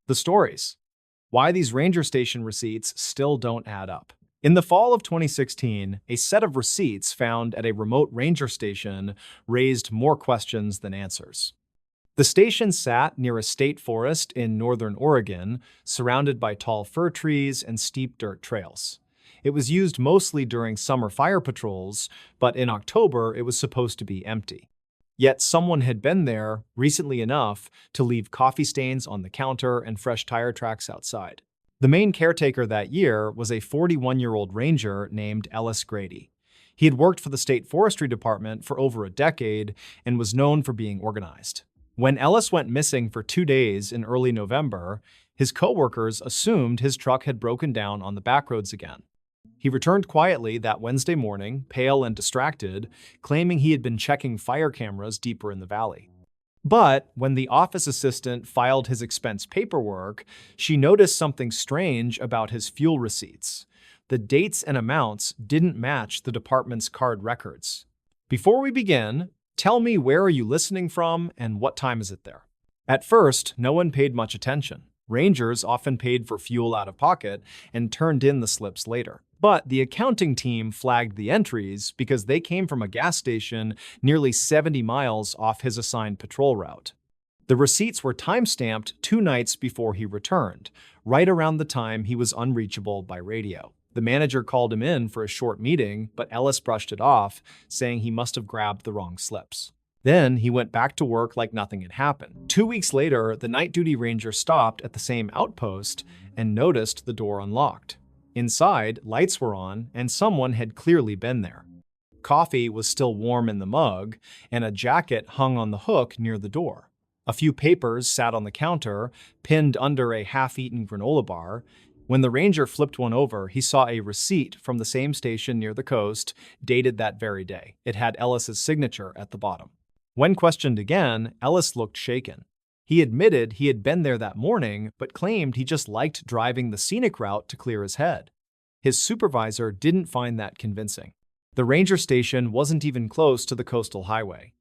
The stories. Why these ranger station receipts still don't add up. In the fall of 2016, a set of receipts found at a remote ranger station raised more questions than answers. The station sat near a state forest in northern Oregon, surrounded by tall fir trees and steep dirt trails. It was used mostly during summer fire patrols, but in October it was supposed to be empty. Yet someone had been there recently enough to leave coffee stains on the counter and fresh tire tracks outside. The main caretaker that year was a 41-year-old ranger named Ellis Grady. He had worked for the state forestry department for over a decade and was known for being organized. When Ellis went missing for 2 days in early November, his coworkers assumed his truck had broken down on the backroads again. He returned quietly that Wednesday morning, pale and distracted, claiming he had been checking fire cameras deeper in the valley. But when the office assistant filed his expense paperwork, she noticed something strange about his fuel receipts. The dates and amounts didn't match the department's card records. Before we begin, tell me, where are you listening from and what time is it there? At first, no one paid much attention. Rangers often paid for fuel out of pocket and turned in the slips later. But the accounting team flagged the entries because they came from a gas station nearly 70 miles off his assigned patrol route. The receipts were time-stamped 2 nights before he returned, right around the time he was unreachable by radio. The manager called him in for a short meeting, but Ellis brushed it off, saying he must have grabbed the wrong slips. Then he went back to work like nothing had happened. 2 weeks later, the night duty ranger stopped at the same outpost and noticed the door unlocked. Inside, lights were on, and someone had clearly been there. Coffee was still warm in the mug, and a jacket hung on the hook near the door. A few papers sat on the counter, pinned under a half-eaten granola bar. When the ranger flipped one over, he saw a receipt from the same station near the coast, dated that very day. It had Ellis's signature at the bottom. When questioned again, Ellis looked shaken. He admitted he had been there that morning, but claimed he just liked driving the scenic route to clear his head. His supervisor didn't find that convincing. The ranger station wasn't even close to the coastal highway.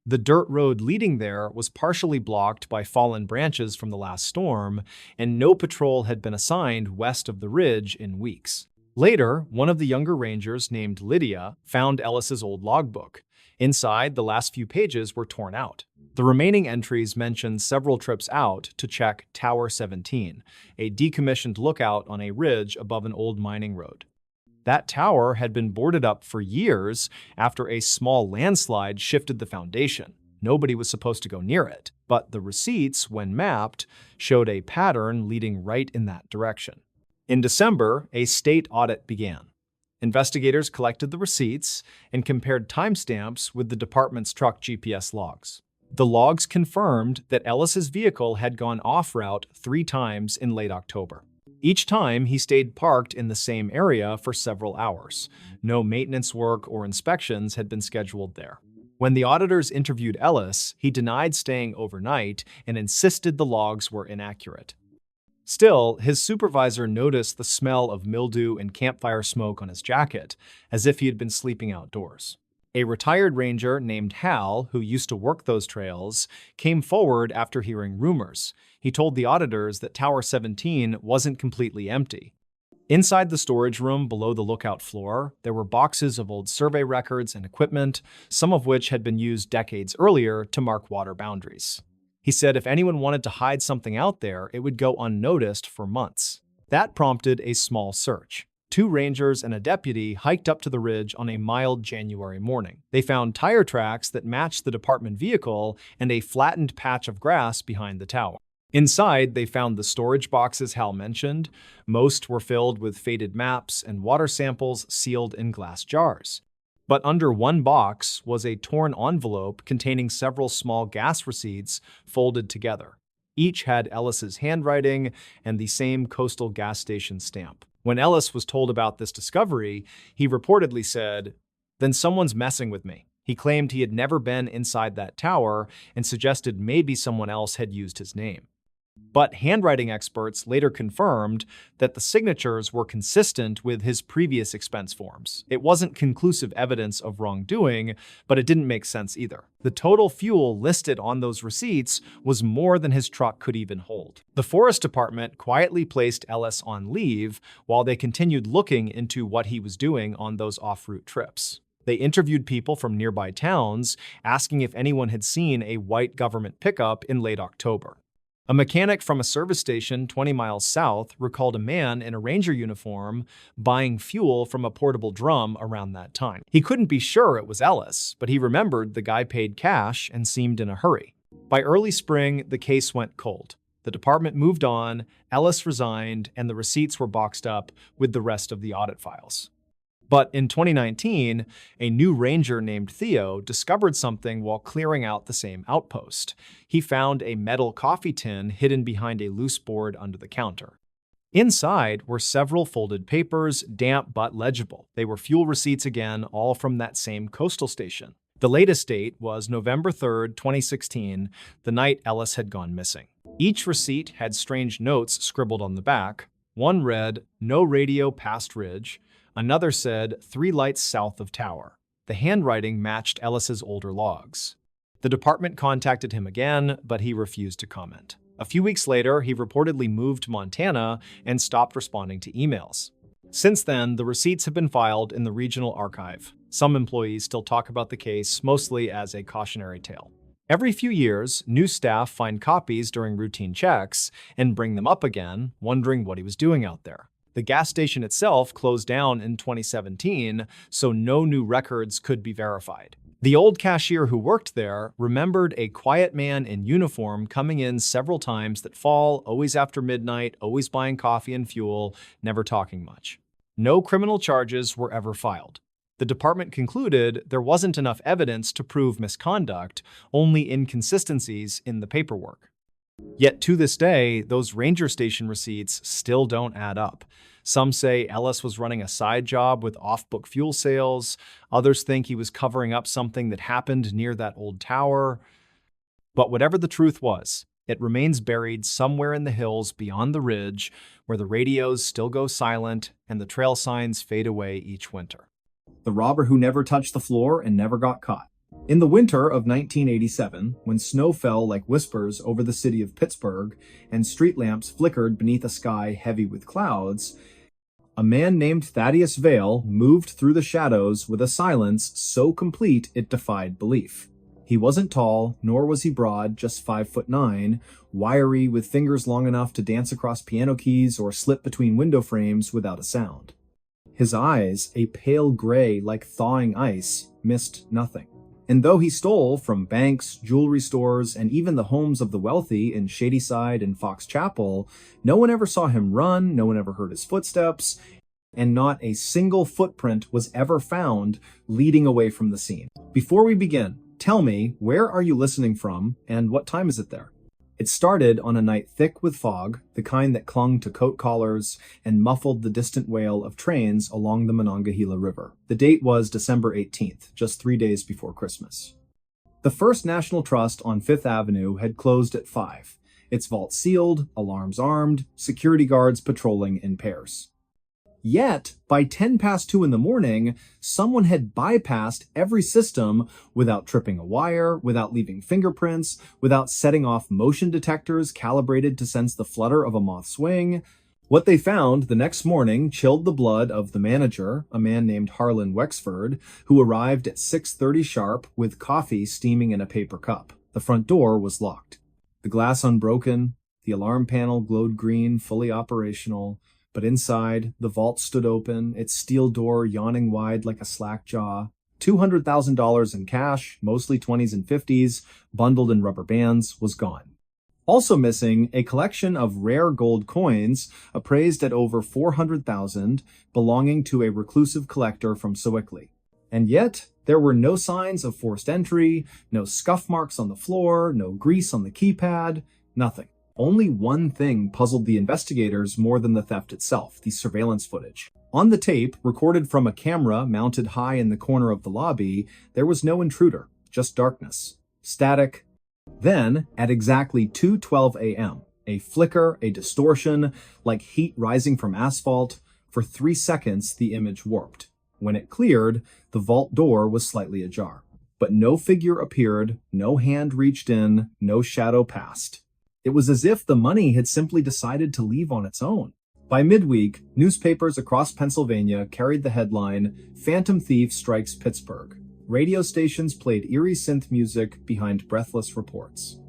The dirt road leading there was partially blocked by fallen branches from the last storm, and no patrol had been assigned west of the ridge in weeks. Later, one of the younger rangers named Lydia found Ellis's old logbook. Inside, the last few pages were torn out. The remaining entries mentioned several trips out to check Tower 17, a decommissioned lookout on a ridge above an old mining road. That tower had been boarded up for years after a small landslide shifted the foundation. Nobody was supposed to go near it, but the receipts, when mapped, showed a pattern leading right in that direction. In December, a state audit began. Investigators collected the receipts and compared timestamps with the department's truck GPS logs. The logs confirmed that Ellis's vehicle had gone off-route 3 times in late October. Each time, he stayed parked in the same area for several hours. No maintenance work or inspections had been scheduled there. When the auditors interviewed Ellis, he denied staying overnight and insisted the logs were inaccurate. Still, his supervisor noticed the smell of mildew and campfire smoke on his jacket, as if he had been sleeping outdoors. A retired ranger named Hal, who used to work those trails, came forward after hearing rumors. He told the auditors that Tower 17 wasn't completely empty. Inside the storage room below the lookout floor, there were boxes of old survey records and equipment, some of which had been used decades earlier to mark water boundaries. He said if anyone wanted to hide something out there, it would go unnoticed for months. That prompted a small search. 2 rangers and a deputy hiked up to the ridge on a mild January morning. They found tire tracks that matched the department vehicle and a flattened patch of grass behind the tower. Inside, they found the storage boxes Hal mentioned. Most were filled with faded maps and water samples sealed in glass jars. But under one box was a torn envelope containing several small gas receipts folded together. Each had Ellis's handwriting and the same coastal gas station stamp. When Ellis was told about this discovery, he reportedly said, "Then someone's messing with me." He claimed he had never been inside that tower and suggested maybe someone else had used his name. But handwriting experts later confirmed that the signatures were consistent with his previous expense forms. It wasn't conclusive evidence of wrongdoing, but it didn't make sense either. The total fuel listed on those receipts was more than his truck could even hold. The Forest Department quietly placed Ellis on leave while they continued looking into what he was doing on those off-route trips. They interviewed people from nearby towns, asking if anyone had seen a white government pickup in late October. A mechanic from a service station 20 miles south recalled a man in a ranger uniform buying fuel from a portable drum around that time. He couldn't be sure it was Ellis, but he remembered the guy paid cash and seemed in a hurry. By early spring, the case went cold. The department moved on, Ellis resigned, and the receipts were boxed up with the rest of the audit files. But in 2019, a new ranger named Theo discovered something while clearing out the same outpost. He found a metal coffee tin hidden behind a loose board under the counter. Inside were several folded papers, damp but legible. They were fuel receipts again, all from that same coastal station. The latest date was November 3rd, 2016, the night Ellis had gone missing. Each receipt had strange notes scribbled on the back. One read, "No radio past Ridge." Another said, "3 lights south of tower." The handwriting matched Ellis's older logs. The department contacted him again, but he refused to comment. A few weeks later, he reportedly moved to Montana and stopped responding to emails. Since then, the receipts have been filed in the regional archive. Some employees still talk about the case, mostly as a cautionary tale. Every few years, new staff find copies during routine checks and bring them up again, wondering what he was doing out there. The gas station itself closed down in 2017, so no new records could be verified. The old cashier who worked there remembered a quiet man in uniform coming in several times that fall, always after midnight, always buying coffee and fuel, never talking much. No criminal charges were ever filed. The department concluded there wasn't enough evidence to prove misconduct, only inconsistencies in the paperwork. Yet to this day, those ranger station receipts still don't add up. Some say Ellis was running a side job with off-book fuel sales. Others think he was covering up something that happened near that old tower. But whatever the truth was, it remains buried somewhere in the hills beyond the ridge, where the radios still go silent and the trail signs fade away each winter. The robber who never touched the floor and never got caught. In the winter of 1987, when snow fell like whispers over the city of Pittsburgh and street lamps flickered beneath a sky heavy with clouds, a man named Thaddeus Vale moved through the shadows with a silence so complete it defied belief. He wasn't tall, nor was he broad, just 5'9", wiry with fingers long enough to dance across piano keys or slip between window frames without a sound. His eyes, a pale gray like thawing ice, missed nothing. And though he stole from banks, jewelry stores, and even the homes of the wealthy in Shadyside and Fox Chapel, no one ever saw him run, no one ever heard his footsteps, and not a single footprint was ever found leading away from the scene. Before we begin, tell me, where are you listening from, and what time is it there? It started on a night thick with fog, the kind that clung to coat collars and muffled the distant wail of trains along the Monongahela River. The date was December 18th, just 3 days before Christmas. The First National Trust on Fifth Avenue had closed at 5, its vault sealed, alarms armed, security guards patrolling in pairs. Yet, by 10 past 2 in the morning, someone had bypassed every system without tripping a wire, without leaving fingerprints, without setting off motion detectors calibrated to sense the flutter of a moth's wing. What they found the next morning chilled the blood of the manager, a man named Harlan Wexford, who arrived at 6:30 sharp with coffee steaming in a paper cup. The front door was locked. The glass unbroken, the alarm panel glowed green, fully operational. But inside, the vault stood open, its steel door yawning wide like a slack jaw. $200,000 in cash, mostly 20s and 50s, bundled in rubber bands, was gone. Also missing, a collection of rare gold coins appraised at over $400,000, belonging to a reclusive collector from Sewickley. And yet, there were no signs of forced entry, no scuff marks on the floor, no grease on the keypad, nothing. Only one thing puzzled the investigators more than the theft itself, the surveillance footage. On the tape, recorded from a camera mounted high in the corner of the lobby, there was no intruder, just darkness. Static. Then, at exactly 2:12 a.m., A flicker, a distortion, like heat rising from asphalt. For 3 seconds, the image warped. When it cleared, the vault door was slightly ajar. But no figure appeared, no hand reached in, no shadow passed. It was as if the money had simply decided to leave on its own. By midweek, newspapers across Pennsylvania carried the headline, "Phantom Thief Strikes Pittsburgh." Radio stations played eerie synth music behind breathless reports.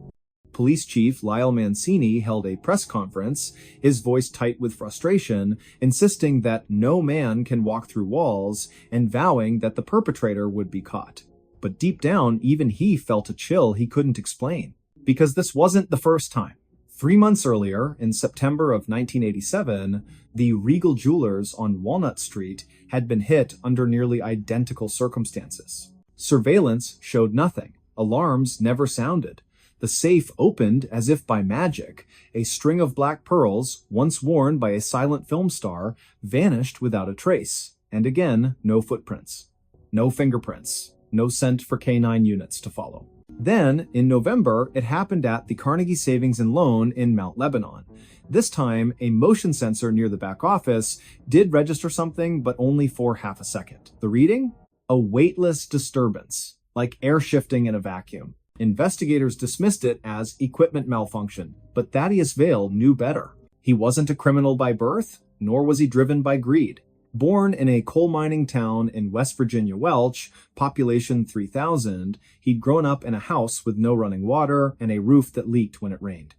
Police Chief Lyle Mancini held a press conference, his voice tight with frustration, insisting that no man can walk through walls and vowing that the perpetrator would be caught. But deep down, even he felt a chill he couldn't explain. Because this wasn't the first time. 3 months earlier, in September of 1987, the Regal Jewelers on Walnut Street had been hit under nearly identical circumstances. Surveillance showed nothing. Alarms never sounded. The safe opened as if by magic. A string of black pearls, once worn by a silent film star, vanished without a trace. And again, no footprints. No fingerprints. No scent for K9 units to follow. Then, in November, it happened at the Carnegie Savings and Loan in Mount Lebanon. This time, a motion sensor near the back office did register something, but only for half a second. The reading? A weightless disturbance, like air shifting in a vacuum. Investigators dismissed it as equipment malfunction, but Thaddeus Vail knew better. He wasn't a criminal by birth, nor was he driven by greed. Born in a coal mining town in West Virginia Welch, population 3,000, he'd grown up in a house with no running water and a roof that leaked when it rained.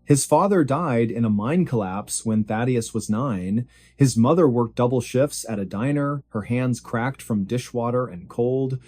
His father died in a mine collapse when Thaddeus was 9. His mother worked double shifts at a diner, her hands cracked from dishwater and cold.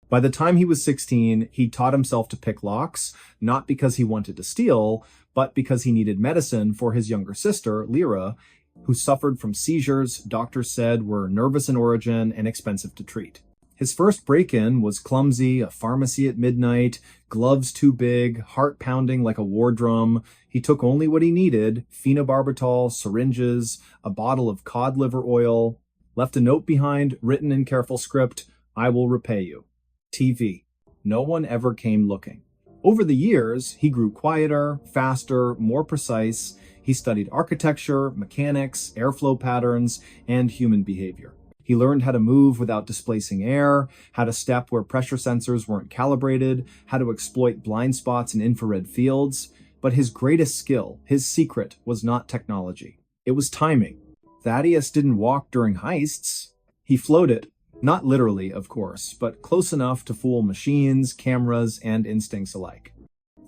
By the time he was 16, he taught himself to pick locks, not because he wanted to steal, but because he needed medicine for his younger sister, Lyra, who suffered from seizures doctors said were nervous in origin and expensive to treat. His first break-in was clumsy, a pharmacy at midnight, gloves too big, heart pounding like a war drum. He took only what he needed, phenobarbital, syringes, a bottle of cod liver oil, left a note behind, written in careful script, "I will repay you." TV. No one ever came looking. Over the years, he grew quieter, faster, more precise. He studied architecture, mechanics, airflow patterns, and human behavior. He learned how to move without displacing air, how to step where pressure sensors weren't calibrated, how to exploit blind spots in infrared fields. But his greatest skill, his secret, was not technology. It was timing. Thaddeus didn't walk during heists. He floated. Not literally, of course, but close enough to fool machines, cameras, and instincts alike.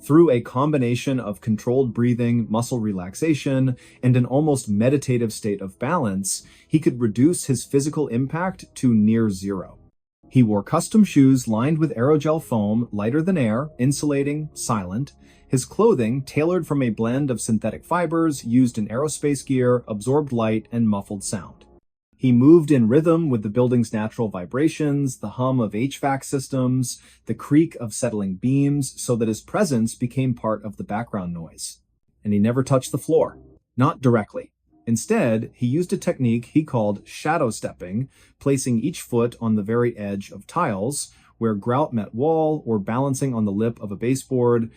Through a combination of controlled breathing, muscle relaxation, and an almost meditative state of balance, he could reduce his physical impact to near zero. He wore custom shoes lined with aerogel foam, lighter than air, insulating, silent. His clothing, tailored from a blend of synthetic fibers used in aerospace gear, absorbed light and muffled sound. He moved in rhythm with the building's natural vibrations, the hum of HVAC systems, the creak of settling beams, so that his presence became part of the background noise. And he never touched the floor. Not directly. Instead, he used a technique he called shadow stepping, placing each foot on the very edge of tiles, where grout met wall, or balancing on the lip of a baseboard,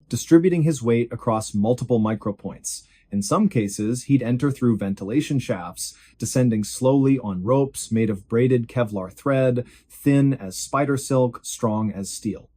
distributing his weight across multiple micropoints. In some cases, he'd enter through ventilation shafts, descending slowly on ropes made of braided Kevlar thread, thin as spider silk, strong as steel.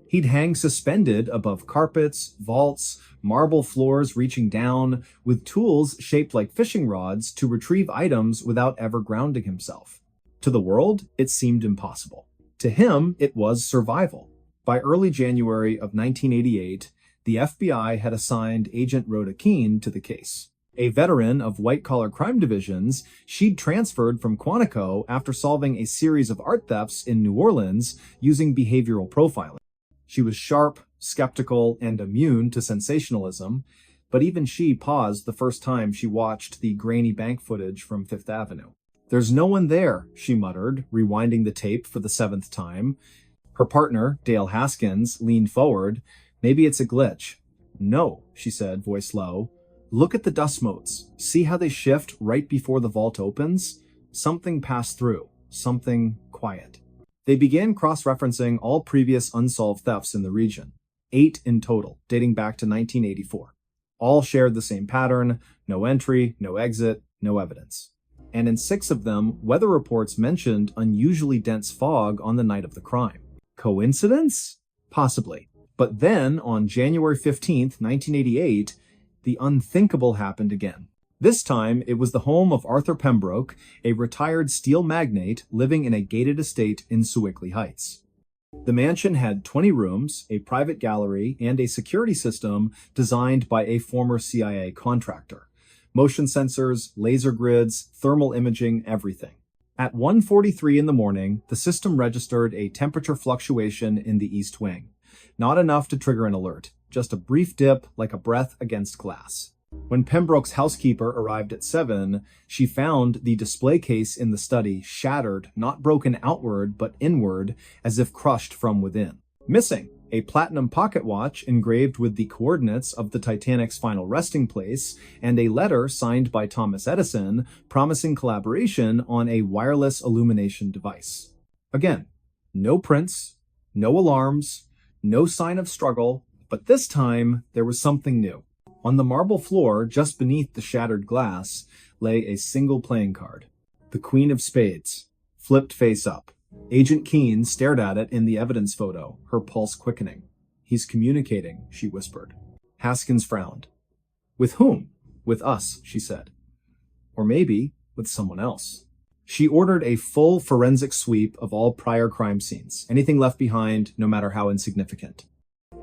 He'd hang suspended above carpets, vaults, marble floors reaching down, with tools shaped like fishing rods to retrieve items without ever grounding himself. To the world, it seemed impossible. To him, it was survival. By early January of 1988, the FBI had assigned Agent Rhoda Keene to the case. A veteran of white-collar crime divisions, she'd transferred from Quantico after solving a series of art thefts in New Orleans using behavioral profiling. She was sharp, skeptical, and immune to sensationalism, but even she paused the first time she watched the grainy bank footage from Fifth Avenue. "There's no one there," she muttered, rewinding the tape for the 7th time. Her partner, Dale Haskins, leaned forward. "Maybe it's a glitch." "No," she said, voice low. "Look at the dust motes. See how they shift right before the vault opens? Something passed through. Something quiet." They began cross-referencing all previous unsolved thefts in the region. 8 in total, dating back to 1984. All shared the same pattern: no entry, no exit, no evidence. And in 6 of them, weather reports mentioned unusually dense fog on the night of the crime. Coincidence? Possibly. But then, on January 15th, 1988, the unthinkable happened again. This time, it was the home of Arthur Pembroke, a retired steel magnate living in a gated estate in Sewickley Heights. The mansion had 20 rooms, a private gallery, and a security system designed by a former CIA contractor. Motion sensors, laser grids, thermal imaging, everything. At 1:43 in the morning, the system registered a temperature fluctuation in the east wing. Not enough to trigger an alert, just a brief dip like a breath against glass. When Pembroke's housekeeper arrived at 7, she found the display case in the study shattered, not broken outward, but inward, as if crushed from within. Missing, a platinum pocket watch engraved with the coordinates of the Titanic's final resting place, and a letter signed by Thomas Edison promising collaboration on a wireless illumination device. Again, no prints, no alarms, no sign of struggle, but this time there was something new. On the marble floor, just beneath the shattered glass, lay a single playing card. The Queen of Spades, flipped face up. Agent Keene stared at it in the evidence photo, her pulse quickening. "He's communicating," she whispered. Haskins frowned. "With whom?" "With us," she said. "Or maybe with someone else." She ordered a full forensic sweep of all prior crime scenes, anything left behind, no matter how insignificant.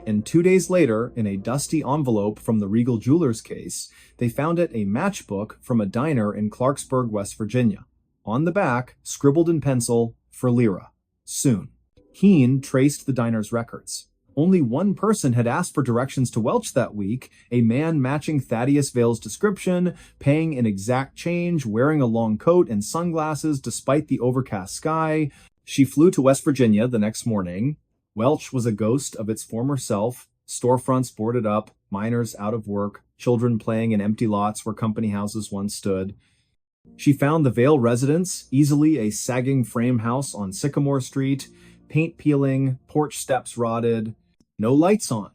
And 2 days later, in a dusty envelope from the Regal Jewelers case, they found it a matchbook from a diner in Clarksburg, West Virginia. On the back, scribbled in pencil, "For Lyra. Soon." Keene traced the diner's records. Only one person had asked for directions to Welch that week, a man matching Thaddeus Vale's description, paying an exact change, wearing a long coat and sunglasses despite the overcast sky. She flew to West Virginia the next morning. Welch was a ghost of its former self, storefronts boarded up, miners out of work, children playing in empty lots where company houses once stood. She found the Vale residence, easily a sagging frame house on Sycamore Street, paint peeling, porch steps rotted, no lights on,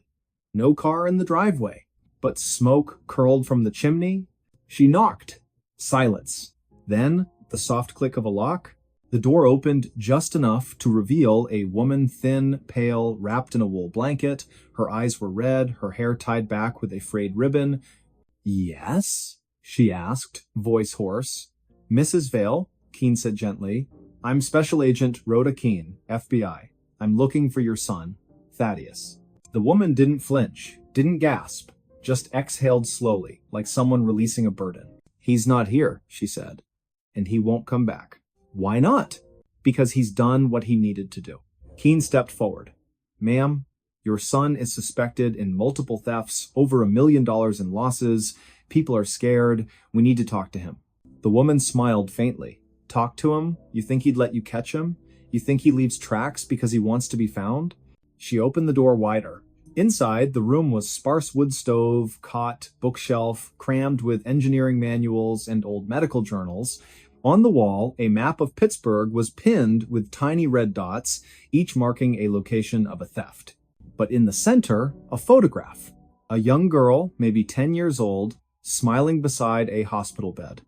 no car in the driveway, but smoke curled from the chimney. She knocked. Silence. Then, the soft click of a lock. The door opened just enough to reveal a woman, thin, pale, wrapped in a wool blanket. Her eyes were red, her hair tied back with a frayed ribbon. "Yes?" she asked, voice hoarse. "Mrs. Vale," Keene said gently. "I'm Special Agent Rhoda Keene, FBI. I'm looking for your son, Thaddeus." The woman didn't flinch, didn't gasp, just exhaled slowly, like someone releasing a burden. "He's not here," she said, "and he won't come back." "Why not?" "Because he's done what he needed to do." Keene stepped forward. "Ma'am, your son is suspected in multiple thefts, over $1 million in losses. People are scared. We need to talk to him." The woman smiled faintly. "Talk to him? You think he'd let you catch him? You think he leaves tracks because he wants to be found?" She opened the door wider. Inside, the room was sparse wood stove, cot, bookshelf, crammed with engineering manuals and old medical journals. On the wall, a map of Pittsburgh was pinned with tiny red dots, each marking a location of a theft. But in the center, a photograph. A young girl, maybe 10 years old, smiling beside a hospital bed.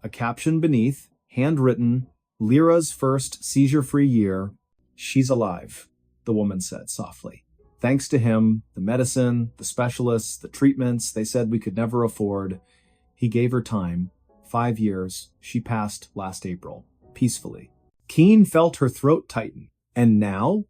A caption beneath, handwritten, "Lyra's first seizure-free year. She's alive," the woman said softly. "Thanks to him, the medicine, the specialists, the treatments they said we could never afford. He gave her time. 5 years. She passed last April. Peacefully." Keene felt her throat tighten. "And now?"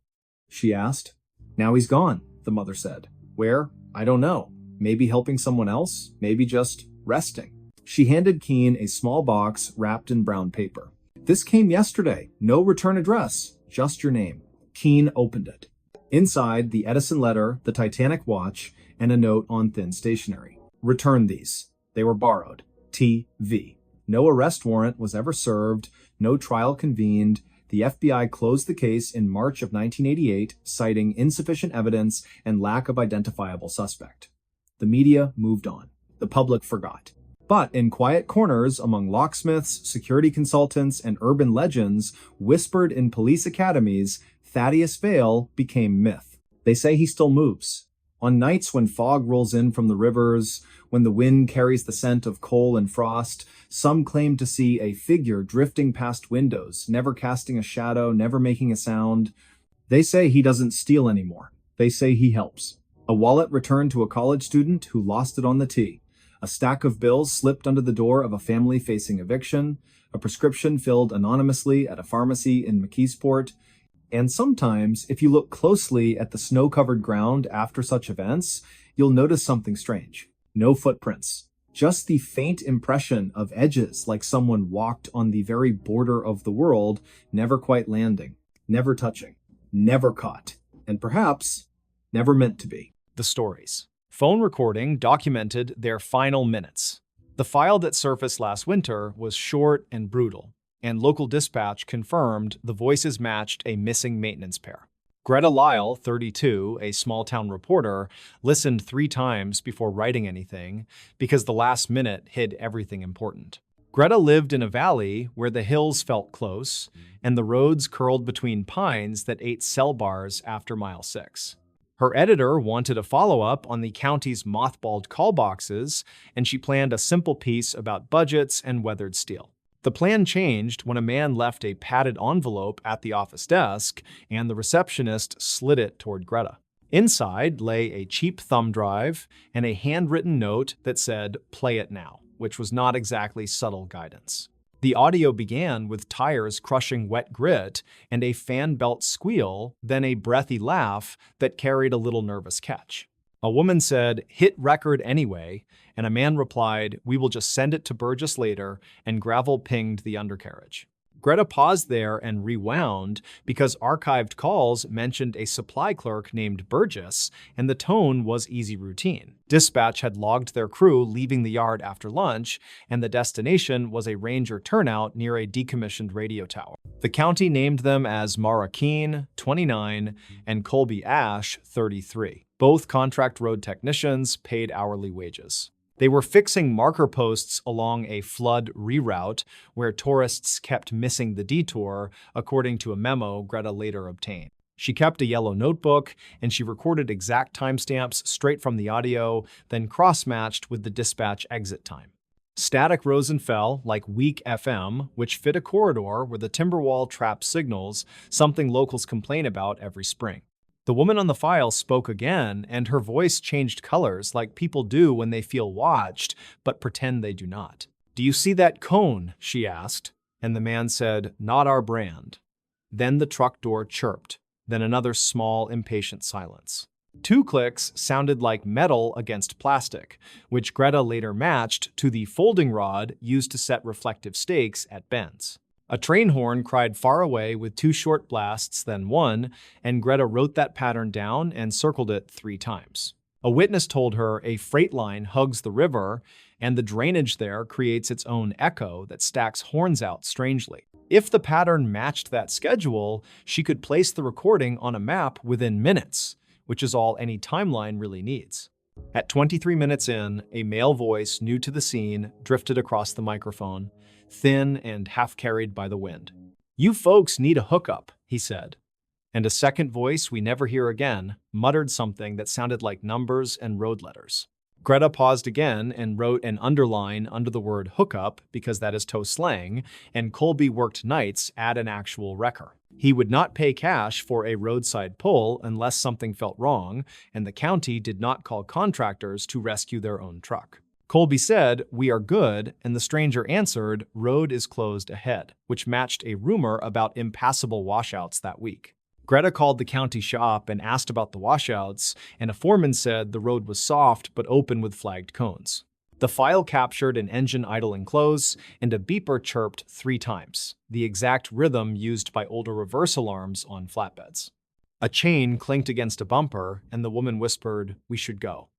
she asked. "Now he's gone," the mother said. "Where? I don't know. Maybe helping someone else. Maybe just resting." She handed Keene a small box wrapped in brown paper. "This came yesterday. No return address. Just your name." Keene opened it. Inside, the Edison letter, the Titanic watch, and a note on thin stationery. "Return these. They were borrowed. T.V." No arrest warrant was ever served, no trial convened. The FBI closed the case in March of 1988, citing insufficient evidence and lack of identifiable suspect. The media moved on. The public forgot. But in quiet corners among locksmiths, security consultants, and urban legends, whispered in police academies, Thaddeus Vale became myth. "They say he still moves. On nights when fog rolls in from the rivers, when the wind carries the scent of coal and frost, some claim to see a figure drifting past windows, never casting a shadow, never making a sound. They say he doesn't steal anymore. They say he helps. A wallet returned to a college student who lost it on the T. A stack of bills slipped under the door of a family facing eviction. A prescription filled anonymously at a pharmacy in McKeesport. And sometimes, if you look closely at the snow-covered ground after such events, you'll notice something strange. No footprints. Just the faint impression of edges like someone walked on the very border of the world, never quite landing, never touching, never caught, and perhaps never meant to be. The stories. Phone recording documented their final minutes. The file that surfaced last winter was short and brutal, and local dispatch confirmed the voices matched a missing maintenance pair. Greta Lyle, 32, a small-town reporter, listened 3 times before writing anything because the last minute hid everything important. Greta lived in a valley where the hills felt close and the roads curled between pines that ate cell bars after mile 6. Her editor wanted a follow-up on the county's mothballed call boxes, and she planned a simple piece about budgets and weathered steel. The plan changed when a man left a padded envelope at the office desk, and the receptionist slid it toward Greta. Inside lay a cheap thumb drive and a handwritten note that said, "Play it now," which was not exactly subtle guidance. The audio began with tires crushing wet grit and a fan belt squeal, then a breathy laugh that carried a little nervous catch. A woman said, "Hit record anyway," and a man replied, "We will just send it to Burgess later," and gravel pinged the undercarriage. Greta paused there and rewound because archived calls mentioned a supply clerk named Burgess, and the tone was easy routine. Dispatch had logged their crew leaving the yard after lunch, and the destination was a ranger turnout near a decommissioned radio tower. The county named them as Mara Keene, 29, and Colby Ash, 33. Both contract road technicians paid hourly wages. They were fixing marker posts along a flood reroute where tourists kept missing the detour, according to a memo Greta later obtained. She kept a yellow notebook, and she recorded exact timestamps straight from the audio, then cross-matched with the dispatch exit time. Static rose and fell like weak FM, which fit a corridor where the timber wall trapped signals, something locals complain about every spring. The woman on the file spoke again, and her voice changed colors like people do when they feel watched, but pretend they do not. "Do you see that cone?" she asked, and the man said, "Not our brand." Then the truck door chirped, then another small, impatient silence. 2 clicks sounded like metal against plastic, which Greta later matched to the folding rod used to set reflective stakes at bends. A train horn cried far away with 2 short blasts, then 1, and Greta wrote that pattern down and circled it 3 times. A witness told her a freight line hugs the river, and the drainage there creates its own echo that stacks horns out strangely. If the pattern matched that schedule, she could place the recording on a map within minutes, which is all any timeline really needs. At 23 minutes in, a male voice new to the scene drifted across the microphone, thin and half-carried by the wind. "You folks need a hookup," he said. And a second voice we never hear again muttered something that sounded like numbers and road letters. Greta paused again and wrote an underline under the word hookup because that is tow slang, and Colby worked nights at an actual wrecker. He would not pay cash for a roadside pull unless something felt wrong, and the county did not call contractors to rescue their own truck. Colby said, "We are good," and the stranger answered, "Road is closed ahead," which matched a rumor about impassable washouts that week. Greta called the county shop and asked about the washouts, and a foreman said the road was soft but open with flagged cones. The file captured an engine idling close, and a beeper chirped 3 times, the exact rhythm used by older reverse alarms on flatbeds. A chain clinked against a bumper, and the woman whispered, "We should go."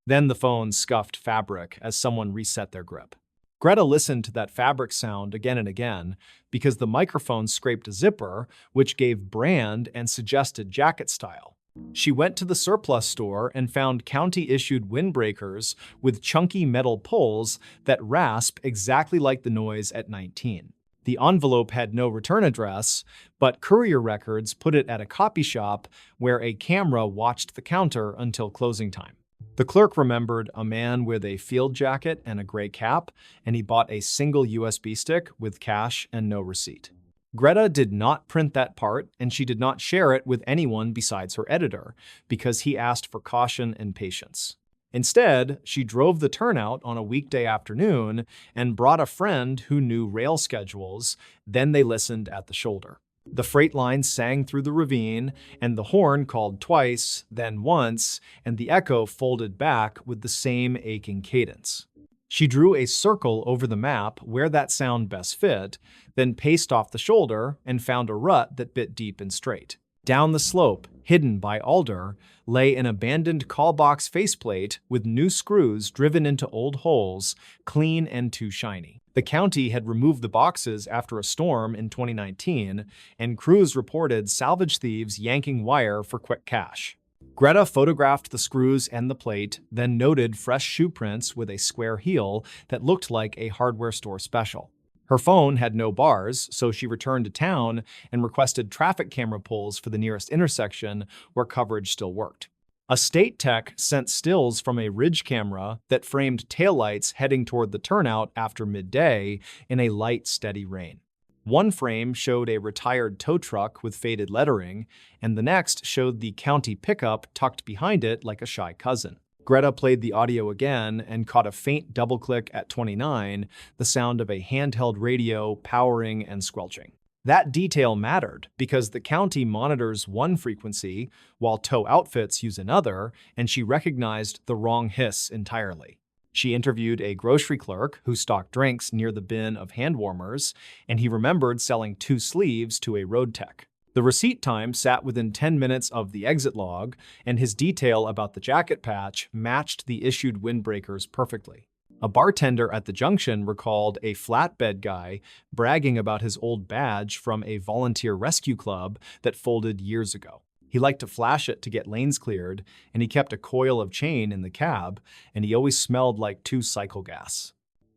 Then the phone scuffed fabric as someone reset their grip. Greta listened to that fabric sound again and again because the microphone scraped a zipper, which gave brand and suggested jacket style. She went to the surplus store and found county-issued windbreakers with chunky metal poles that rasp exactly like the noise at 19. The envelope had no return address, but courier records put it at a copy shop where a camera watched the counter until closing time. The clerk remembered a man with a field jacket and a gray cap, and he bought a single USB stick with cash and no receipt. Greta did not print that part, and she did not share it with anyone besides her editor, because he asked for caution and patience. Instead, she drove the turnout on a weekday afternoon and brought a friend who knew rail schedules. Then they listened at the shoulder. The freight line sang through the ravine, and the horn called twice, then once, and the echo folded back with the same aching cadence. She drew a circle over the map where that sound best fit, then paced off the shoulder and found a rut that bit deep and straight. Down the slope, hidden by alder, lay an abandoned callbox faceplate with new screws driven into old holes, clean and too shiny. The county had removed the boxes after a storm in 2019, and crews reported salvage thieves yanking wire for quick cash. Greta photographed the screws and the plate, then noted fresh shoe prints with a square heel that looked like a hardware store special. Her phone had no bars, so she returned to town and requested traffic camera pulls for the nearest intersection where coverage still worked. A state tech sent stills from a ridge camera that framed taillights heading toward the turnout after midday in a light, steady rain. One frame showed a retired tow truck with faded lettering, and the next showed the county pickup tucked behind it like a shy cousin. Greta played the audio again and caught a faint double click at 29, the sound of a handheld radio powering and squelching. That detail mattered because the county monitors one frequency while tow outfits use another, and she recognized the wrong hiss entirely. She interviewed a grocery clerk who stocked drinks near the bin of hand warmers, and he remembered selling 2 sleeves to a road tech. The receipt time sat within 10 minutes of the exit log, and his detail about the jacket patch matched the issued windbreakers perfectly. A bartender at the junction recalled a flatbed guy bragging about his old badge from a volunteer rescue club that folded years ago. He liked to flash it to get lanes cleared, and he kept a coil of chain in the cab, and he always smelled like 2 cycle gas.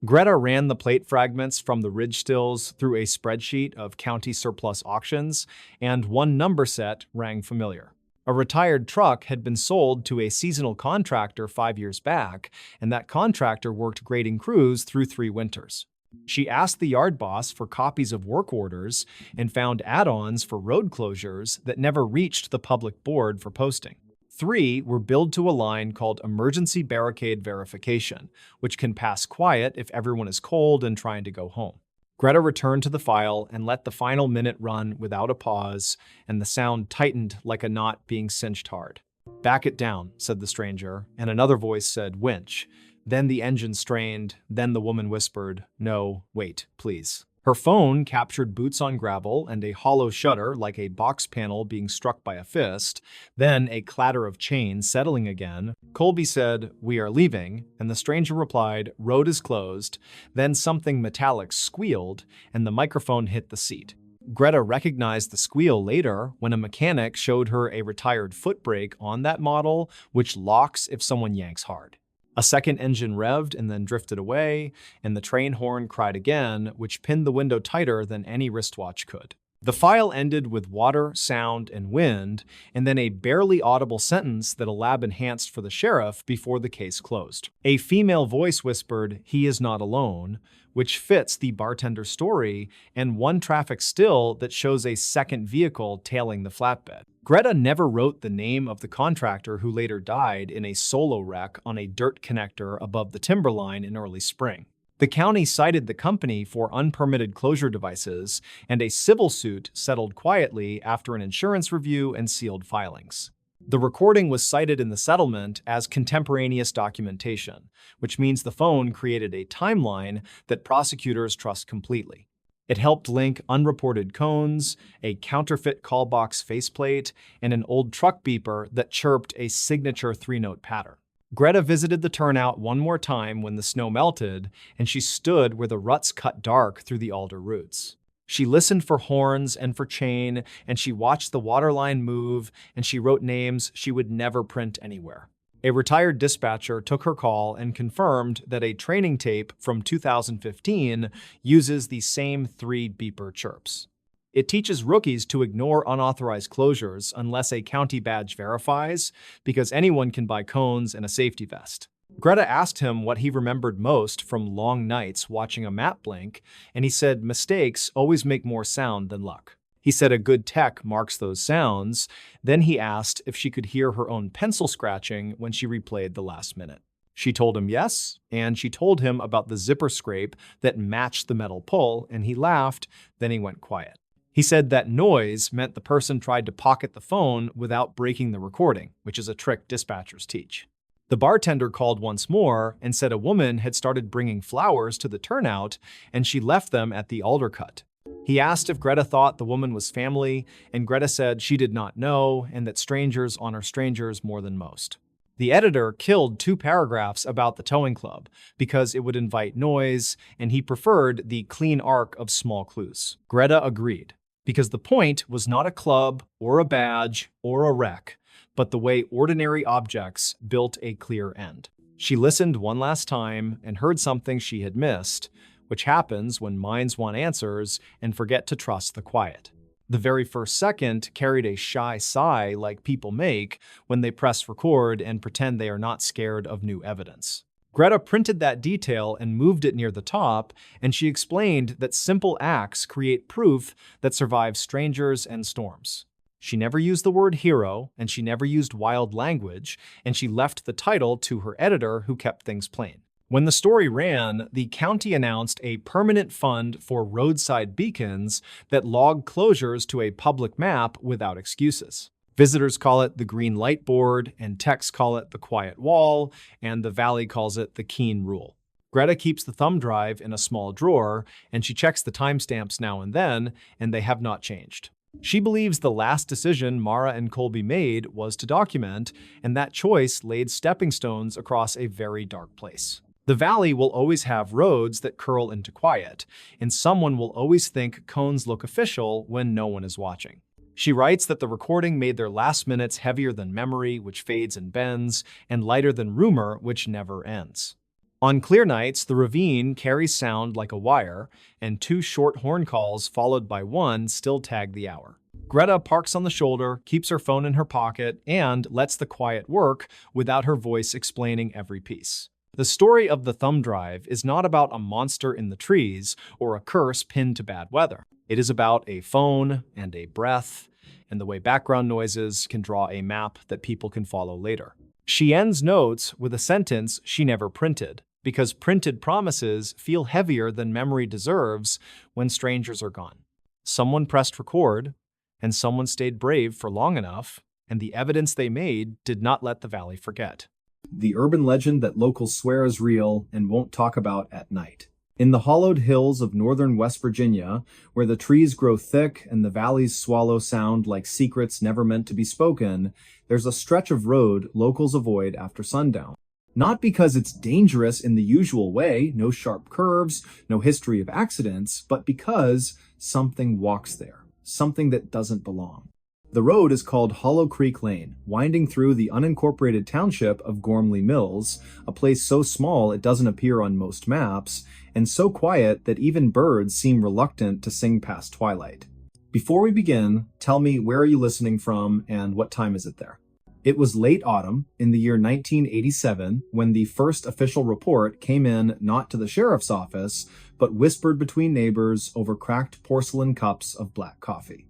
Greta ran the plate fragments from the ridge stills through a spreadsheet of county surplus auctions, and one number set rang familiar. A retired truck had been sold to a seasonal contractor 5 years back, and that contractor worked grading crews through 3 winters. She asked the yard boss for copies of work orders and found add-ons for road closures that never reached the public board for posting. 3 were billed to a line called Emergency Barricade Verification, which can pass quiet if everyone is cold and trying to go home. Greta returned to the file and let the final minute run without a pause, and the sound tightened like a knot being cinched hard. "Back it down," said the stranger, and another voice said, "Winch." Then the engine strained, then the woman whispered, "No, wait, please." Her phone captured boots on gravel and a hollow shutter like a box panel being struck by a fist, then a clatter of chains settling again. Colby said, "We are leaving," and the stranger replied, "Road is closed." Then something metallic squealed, and the microphone hit the seat. Greta recognized the squeal later when a mechanic showed her a retired foot brake on that model, which locks if someone yanks hard. A second engine revved and then drifted away, and the train horn cried again, which pinned the window tighter than any wristwatch could. The file ended with water, sound, and wind, and then a barely audible sentence that a lab enhanced for the sheriff before the case closed. A female voice whispered, "He is not alone," which fits the bartender's story, and one traffic still that shows a second vehicle tailing the flatbed. Greta never wrote the name of the contractor who later died in a solo wreck on a dirt connector above the timberline in early spring. The county cited the company for unpermitted closure devices, and a civil suit settled quietly after an insurance review and sealed filings. The recording was cited in the settlement as contemporaneous documentation, which means the phone created a timeline that prosecutors trust completely. It helped link unreported cones, a counterfeit callbox faceplate, and an old truck beeper that chirped a signature 3-note pattern. Greta visited the turnout one more time when the snow melted, and she stood where the ruts cut dark through the alder roots. She listened for horns and for chain, and she watched the waterline move, and she wrote names she would never print anywhere. A retired dispatcher took her call and confirmed that a training tape from 2015 uses the same 3 beeper chirps. It teaches rookies to ignore unauthorized closures unless a county badge verifies, because anyone can buy cones and a safety vest. Greta asked him what he remembered most from long nights watching a map blink, and he said mistakes always make more sound than luck. He said a good tech marks those sounds. Then he asked if she could hear her own pencil scratching when she replayed the last minute. She told him yes, and she told him about the zipper scrape that matched the metal pull, and he laughed, then he went quiet. He said that noise meant the person tried to pocket the phone without breaking the recording, which is a trick dispatchers teach. The bartender called once more and said a woman had started bringing flowers to the turnout, and she left them at the alder cut. He asked if Greta thought the woman was family, and Greta said she did not know and that strangers honor strangers more than most. The editor killed 2 paragraphs about the towing club because it would invite noise, and he preferred the clean arc of small clues. Greta agreed, because the point was not a club or a badge or a wreck, but the way ordinary objects built a clear end. She listened one last time and heard something she had missed, which happens when minds want answers and forget to trust the quiet. The very first second carried a shy sigh like people make when they press record and pretend they are not scared of new evidence. Greta printed that detail and moved it near the top, and she explained that simple acts create proof that survives strangers and storms. She never used the word hero, and she never used wild language, and she left the title to her editor, who kept things plain. When the story ran, the county announced a permanent fund for roadside beacons that log closures to a public map without excuses. Visitors call it the green light board, and techs call it the quiet wall, and the valley calls it the keen rule. Greta keeps the thumb drive in a small drawer, and she checks the timestamps now and then, and they have not changed. She believes the last decision Mara and Colby made was to document, and that choice laid stepping stones across a very dark place. The valley will always have roads that curl into quiet, and someone will always think cones look official when no one is watching. She writes that the recording made their last minutes heavier than memory, which fades and bends, and lighter than rumor, which never ends. On clear nights, the ravine carries sound like a wire, and 2 short horn calls followed by 1 still tag the hour. Greta parks on the shoulder, keeps her phone in her pocket, and lets the quiet work without her voice explaining every piece. The story of the thumb drive is not about a monster in the trees or a curse pinned to bad weather. It is about a phone and a breath, and the way background noises can draw a map that people can follow later. She ends notes with a sentence she never printed, because printed promises feel heavier than memory deserves when strangers are gone. Someone pressed record, and someone stayed brave for long enough, and the evidence they made did not let the valley forget. The urban legend that locals swear is real and won't talk about at night. In the hollowed hills of northern West Virginia, where the trees grow thick and the valleys swallow sound like secrets never meant to be spoken, there's a stretch of road locals avoid after sundown. Not because it's dangerous in the usual way, no sharp curves, no history of accidents, but because something walks there, something that doesn't belong. The road is called Hollow Creek Lane, winding through the unincorporated township of Gormley Mills, a place so small it doesn't appear on most maps, and so quiet that even birds seem reluctant to sing past twilight. Before we begin, tell me, where are you listening from and what time is it there? It was late autumn in the year 1987 when the first official report came in, not to the sheriff's office, but whispered between neighbors over cracked porcelain cups of black coffee.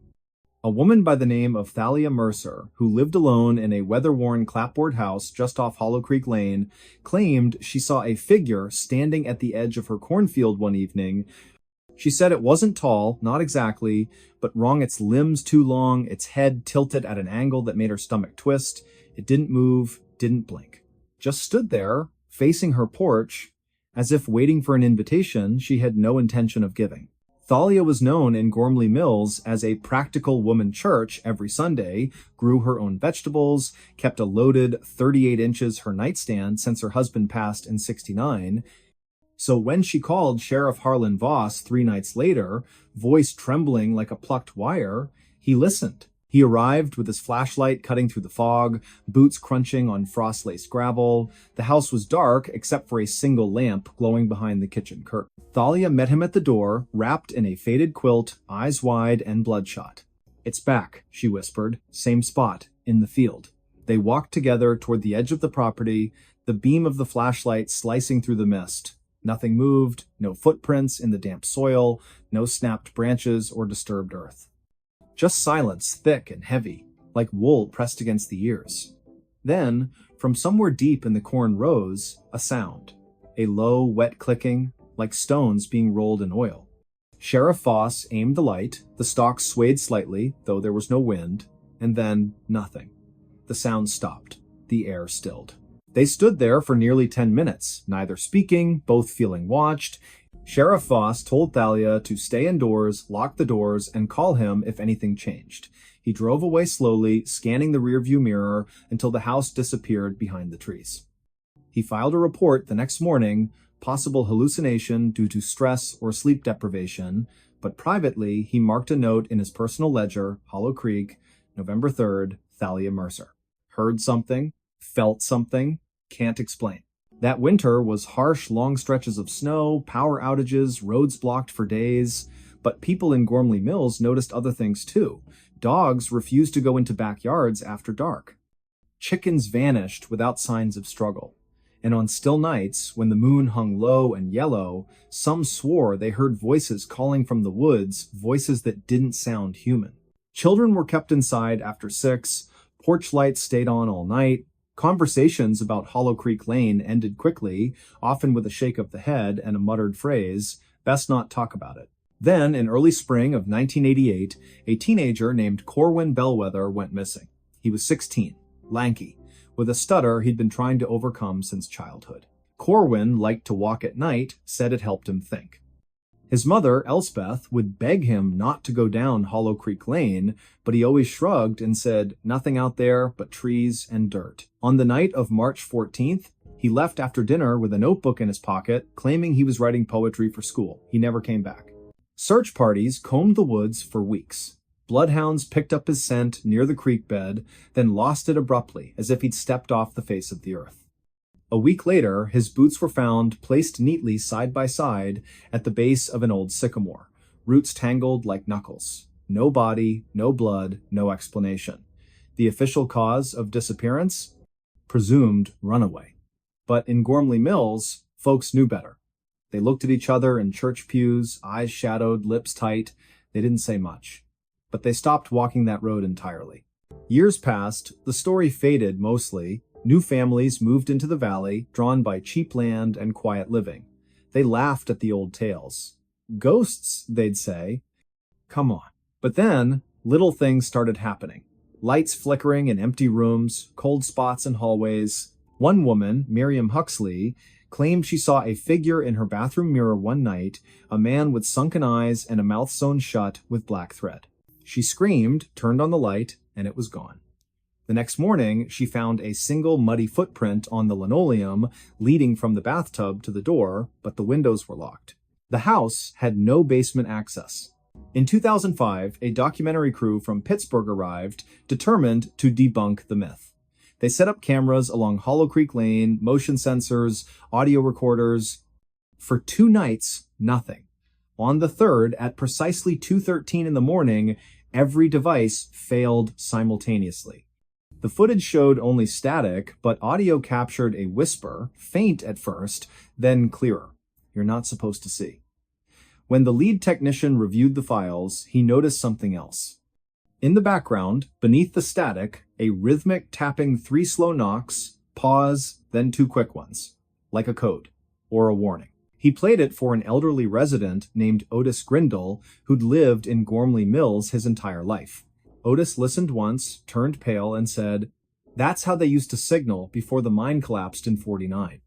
A woman by the name of Thalia Mercer, who lived alone in a weather-worn clapboard house just off Hollow Creek Lane, claimed she saw a figure standing at the edge of her cornfield one evening. She said it wasn't tall, not exactly, but wrong its limbs too long, its head tilted at an angle that made her stomach twist. It didn't move, didn't blink. Just stood there, facing her porch, as if waiting for an invitation she had no intention of giving. Thalia was known in Gormley Mills as a practical woman church every Sunday, grew her own vegetables, kept a loaded 38 inches her nightstand since her husband passed in '69. So when she called Sheriff Harlan Voss 3 nights later, voice trembling like a plucked wire, he listened. He arrived with his flashlight cutting through the fog, boots crunching on frost-laced gravel. The house was dark except for a single lamp glowing behind the kitchen curtain. Thalia met him at the door, wrapped in a faded quilt, eyes wide and bloodshot. "It's back," she whispered. "Same spot, in the field." They walked together toward the edge of the property, the beam of the flashlight slicing through the mist. Nothing moved, no footprints in the damp soil, no snapped branches or disturbed earth. Just silence, thick and heavy, like wool pressed against the ears. Then, from somewhere deep in the corn rows, a sound. A low, wet clicking, like stones being rolled in oil. Sheriff Foss aimed the light, the stalks swayed slightly, though there was no wind, and then nothing. The sound stopped. The air stilled. They stood there for nearly 10 minutes, neither speaking, both feeling watched. Sheriff Foss told Thalia to stay indoors, lock the doors, and call him if anything changed. He drove away slowly, scanning the rearview mirror until the house disappeared behind the trees. He filed a report the next morning, possible hallucination due to stress or sleep deprivation, but privately he marked a note in his personal ledger, Hollow Creek, November 3rd, Thalia Mercer. Heard something, felt something, can't explain. That winter was harsh, long stretches of snow, power outages, roads blocked for days. But people in Gormley Mills noticed other things too. Dogs refused to go into backyards after dark. Chickens vanished without signs of struggle. And on still nights, when the moon hung low and yellow, some swore they heard voices calling from the woods, voices that didn't sound human. Children were kept inside after 6, porch lights stayed on all night. Conversations about Hollow Creek Lane ended quickly, often with a shake of the head and a muttered phrase, "Best not talk about it." Then, in early spring of 1988, a teenager named Corwin Bellwether went missing. He was 16, lanky, with a stutter he'd been trying to overcome since childhood. Corwin liked to walk at night, said it helped him think. His mother, Elspeth, would beg him not to go down Hollow Creek Lane, but he always shrugged and said, "Nothing out there but trees and dirt." On the night of March 14th, he left after dinner with a notebook in his pocket, claiming he was writing poetry for school. He never came back. Search parties combed the woods for weeks. Bloodhounds picked up his scent near the creek bed, then lost it abruptly, as if he'd stepped off the face of the earth. A week later, his boots were found placed neatly side by side at the base of an old sycamore, roots tangled like knuckles. No body, no blood, no explanation. The official cause of disappearance? Presumed runaway. But in Gormley Mills, folks knew better. They looked at each other in church pews, eyes shadowed, lips tight. They didn't say much. But they stopped walking that road entirely. Years passed, the story faded mostly. New families moved into the valley, drawn by cheap land and quiet living. They laughed at the old tales. Ghosts, they'd say. Come on. But then, little things started happening. Lights flickering in empty rooms, cold spots in hallways. One woman, Miriam Huxley, claimed she saw a figure in her bathroom mirror one night, a man with sunken eyes and a mouth sewn shut with black thread. She screamed, turned on the light, and it was gone. The next morning, she found a single muddy footprint on the linoleum leading from the bathtub to the door, but the windows were locked. The house had no basement access. In 2005, a documentary crew from Pittsburgh arrived, determined to debunk the myth. They set up cameras along Hollow Creek Lane, motion sensors, audio recorders. For 2 nights, nothing. On the 3rd, at precisely 2:13 in the morning, every device failed simultaneously. The footage showed only static, but audio captured a whisper, faint at first, then clearer. You're not supposed to see. When the lead technician reviewed the files, he noticed something else. In the background, beneath the static, a rhythmic tapping 3 slow knocks, pause, then 2 quick ones, like a code or a warning. He played it for an elderly resident named Otis Grindle, who'd lived in Gormley Mills his entire life. Otis listened once, turned pale, and said, "That's how they used to signal before the mine collapsed in '49.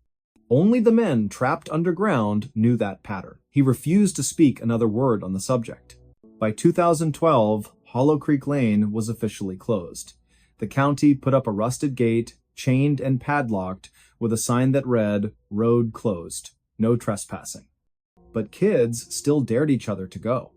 Only the men trapped underground knew that pattern." He refused to speak another word on the subject. By 2012, Hollow Creek Lane was officially closed. The county put up a rusted gate, chained and padlocked, with a sign that read, "Road closed, no trespassing." But kids still dared each other to go.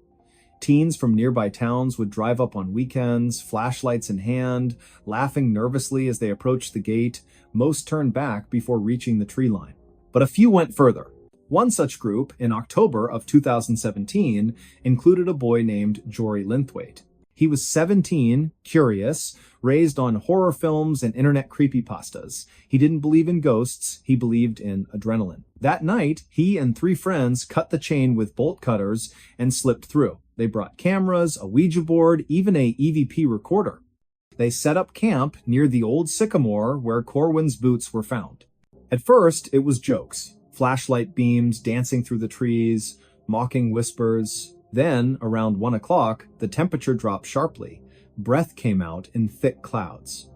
Teens from nearby towns would drive up on weekends, flashlights in hand, laughing nervously as they approached the gate. Most turned back before reaching the tree line. But a few went further. One such group, in October of 2017, included a boy named Jory Linthwaite. He was 17, curious, raised on horror films and internet creepypastas. He didn't believe in ghosts, he believed in adrenaline. That night, he and 3 friends cut the chain with bolt cutters and slipped through. They brought cameras, a Ouija board, even a EVP recorder. They set up camp near the old sycamore where Corwin's boots were found. At first, it was jokes. Flashlight beams dancing through the trees, mocking whispers. Then, around 1 o'clock, the temperature dropped sharply. Breath came out in thick clouds.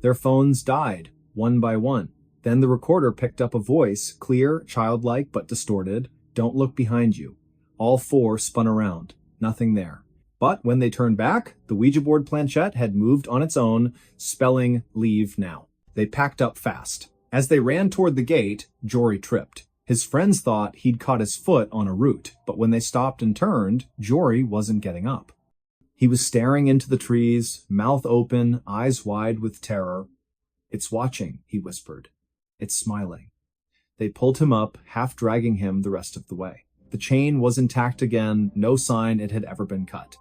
Their phones died, one by one. Then the recorder picked up a voice, clear, childlike, but distorted. "Don't look behind you." All 4 spun around. Nothing there. But when they turned back, the Ouija board planchette had moved on its own, spelling "Leave now." They packed up fast. As they ran toward the gate, Jory tripped. His friends thought he'd caught his foot on a root, but when they stopped and turned, Jory wasn't getting up. He was staring into the trees, mouth open, eyes wide with terror. "It's watching," he whispered. "It's smiling." They pulled him up, half dragging him the rest of the way. The chain was intact again, no sign it had ever been cut.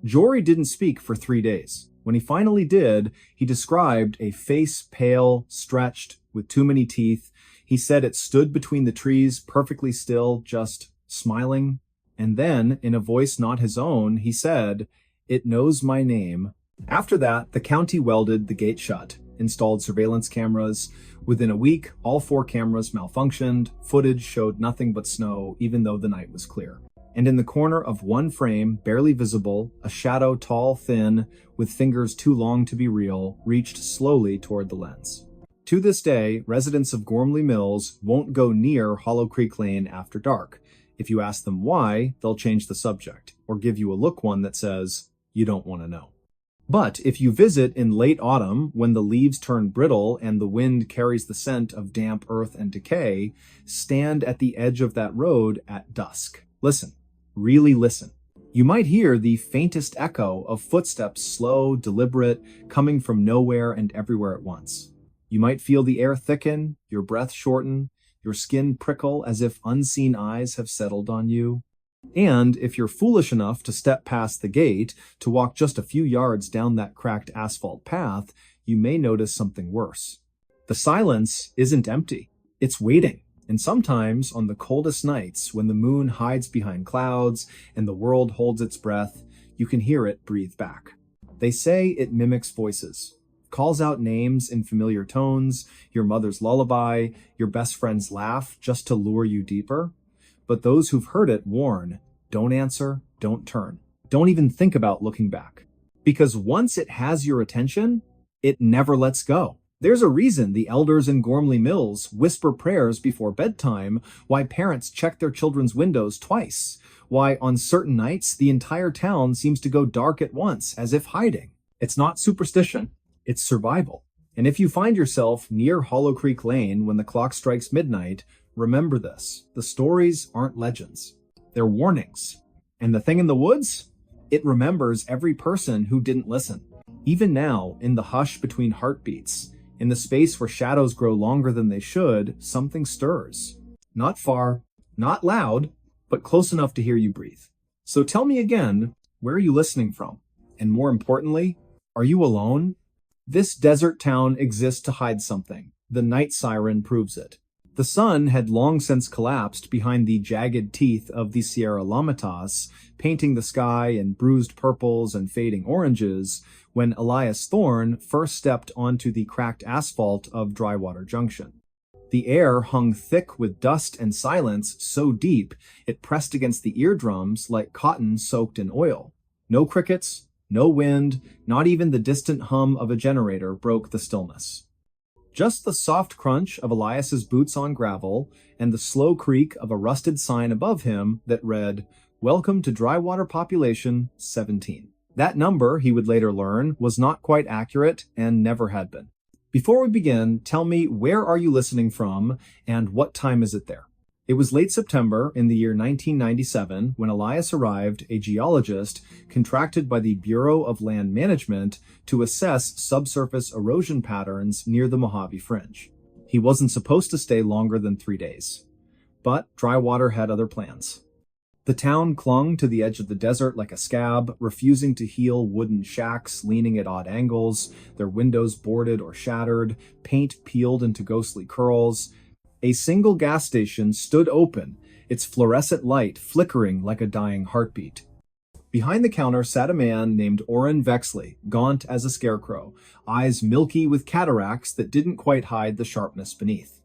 Jory didn't speak for 3 days. When he finally did, he described a face pale, stretched, with too many teeth. He said it stood between the trees, perfectly still, just smiling. And then, in a voice not his own, he said, "It knows my name." After that, the county welded the gate shut, installed surveillance cameras. Within a week, all 4 cameras malfunctioned. Footage showed nothing but snow, even though the night was clear. And in the corner of one frame, barely visible, a shadow tall, thin, with fingers too long to be real, reached slowly toward the lens. To this day, residents of Gormley Mills won't go near Hollow Creek Lane after dark. If you ask them why, they'll change the subject, or give you a look one that says, "You don't want to know." But if you visit in late autumn, when the leaves turn brittle and the wind carries the scent of damp earth and decay, stand at the edge of that road at dusk. Listen, really listen. You might hear the faintest echo of footsteps, slow, deliberate, coming from nowhere and everywhere at once. You might feel the air thicken, your breath shorten, your skin prickle as if unseen eyes have settled on you. And if you're foolish enough to step past the gate, to walk just a few yards down that cracked asphalt path, you may notice something worse. The silence isn't empty. It's waiting. And sometimes, on the coldest nights, when the moon hides behind clouds and the world holds its breath, you can hear it breathe back. They say it mimics voices. Calls out names in familiar tones, your mother's lullaby, your best friend's laugh, just to lure you deeper. But those who've heard it warn, don't answer, don't turn. Don't even think about looking back. Because once it has your attention, it never lets go. There's a reason the elders in Gormley Mills whisper prayers before bedtime, why parents check their children's windows twice, why on certain nights the entire town seems to go dark at once, as if hiding. It's not superstition. It's survival. And if you find yourself near Hollow Creek Lane when the clock strikes midnight, remember this. The stories aren't legends. They're warnings. And the thing in the woods? It remembers every person who didn't listen. Even now, in the hush between heartbeats, in the space where shadows grow longer than they should, something stirs. Not far, not loud, but close enough to hear you breathe. So tell me again, where are you listening from? And more importantly, are you alone? This desert town exists to hide something. The night siren proves it. The sun had long since collapsed behind the jagged teeth of the Sierra Lamitas, painting the sky in bruised purples and fading oranges, when Elias Thorne first stepped onto the cracked asphalt of Drywater Junction. The air hung thick with dust and silence so deep it pressed against the eardrums like cotton soaked in oil. No crickets, no wind, not even the distant hum of a generator broke the stillness. Just the soft crunch of Elias's boots on gravel and the slow creak of a rusted sign above him that read, "Welcome to Drywater Population 17." That number, he would later learn, was not quite accurate and never had been. Before we begin, tell me, where are you listening from and what time is it there? It was late September in the year 1997 when Elias arrived, a geologist contracted by the Bureau of Land Management to assess subsurface erosion patterns near the Mojave Fringe. He wasn't supposed to stay longer than 3 days. But Drywater had other plans. The town clung to the edge of the desert like a scab, refusing to heal wooden shacks leaning at odd angles, their windows boarded or shattered, paint peeled into ghostly curls. A single gas station stood open, its fluorescent light flickering like a dying heartbeat. Behind the counter sat a man named Orrin Vexley, gaunt as a scarecrow, eyes milky with cataracts that didn't quite hide the sharpness beneath.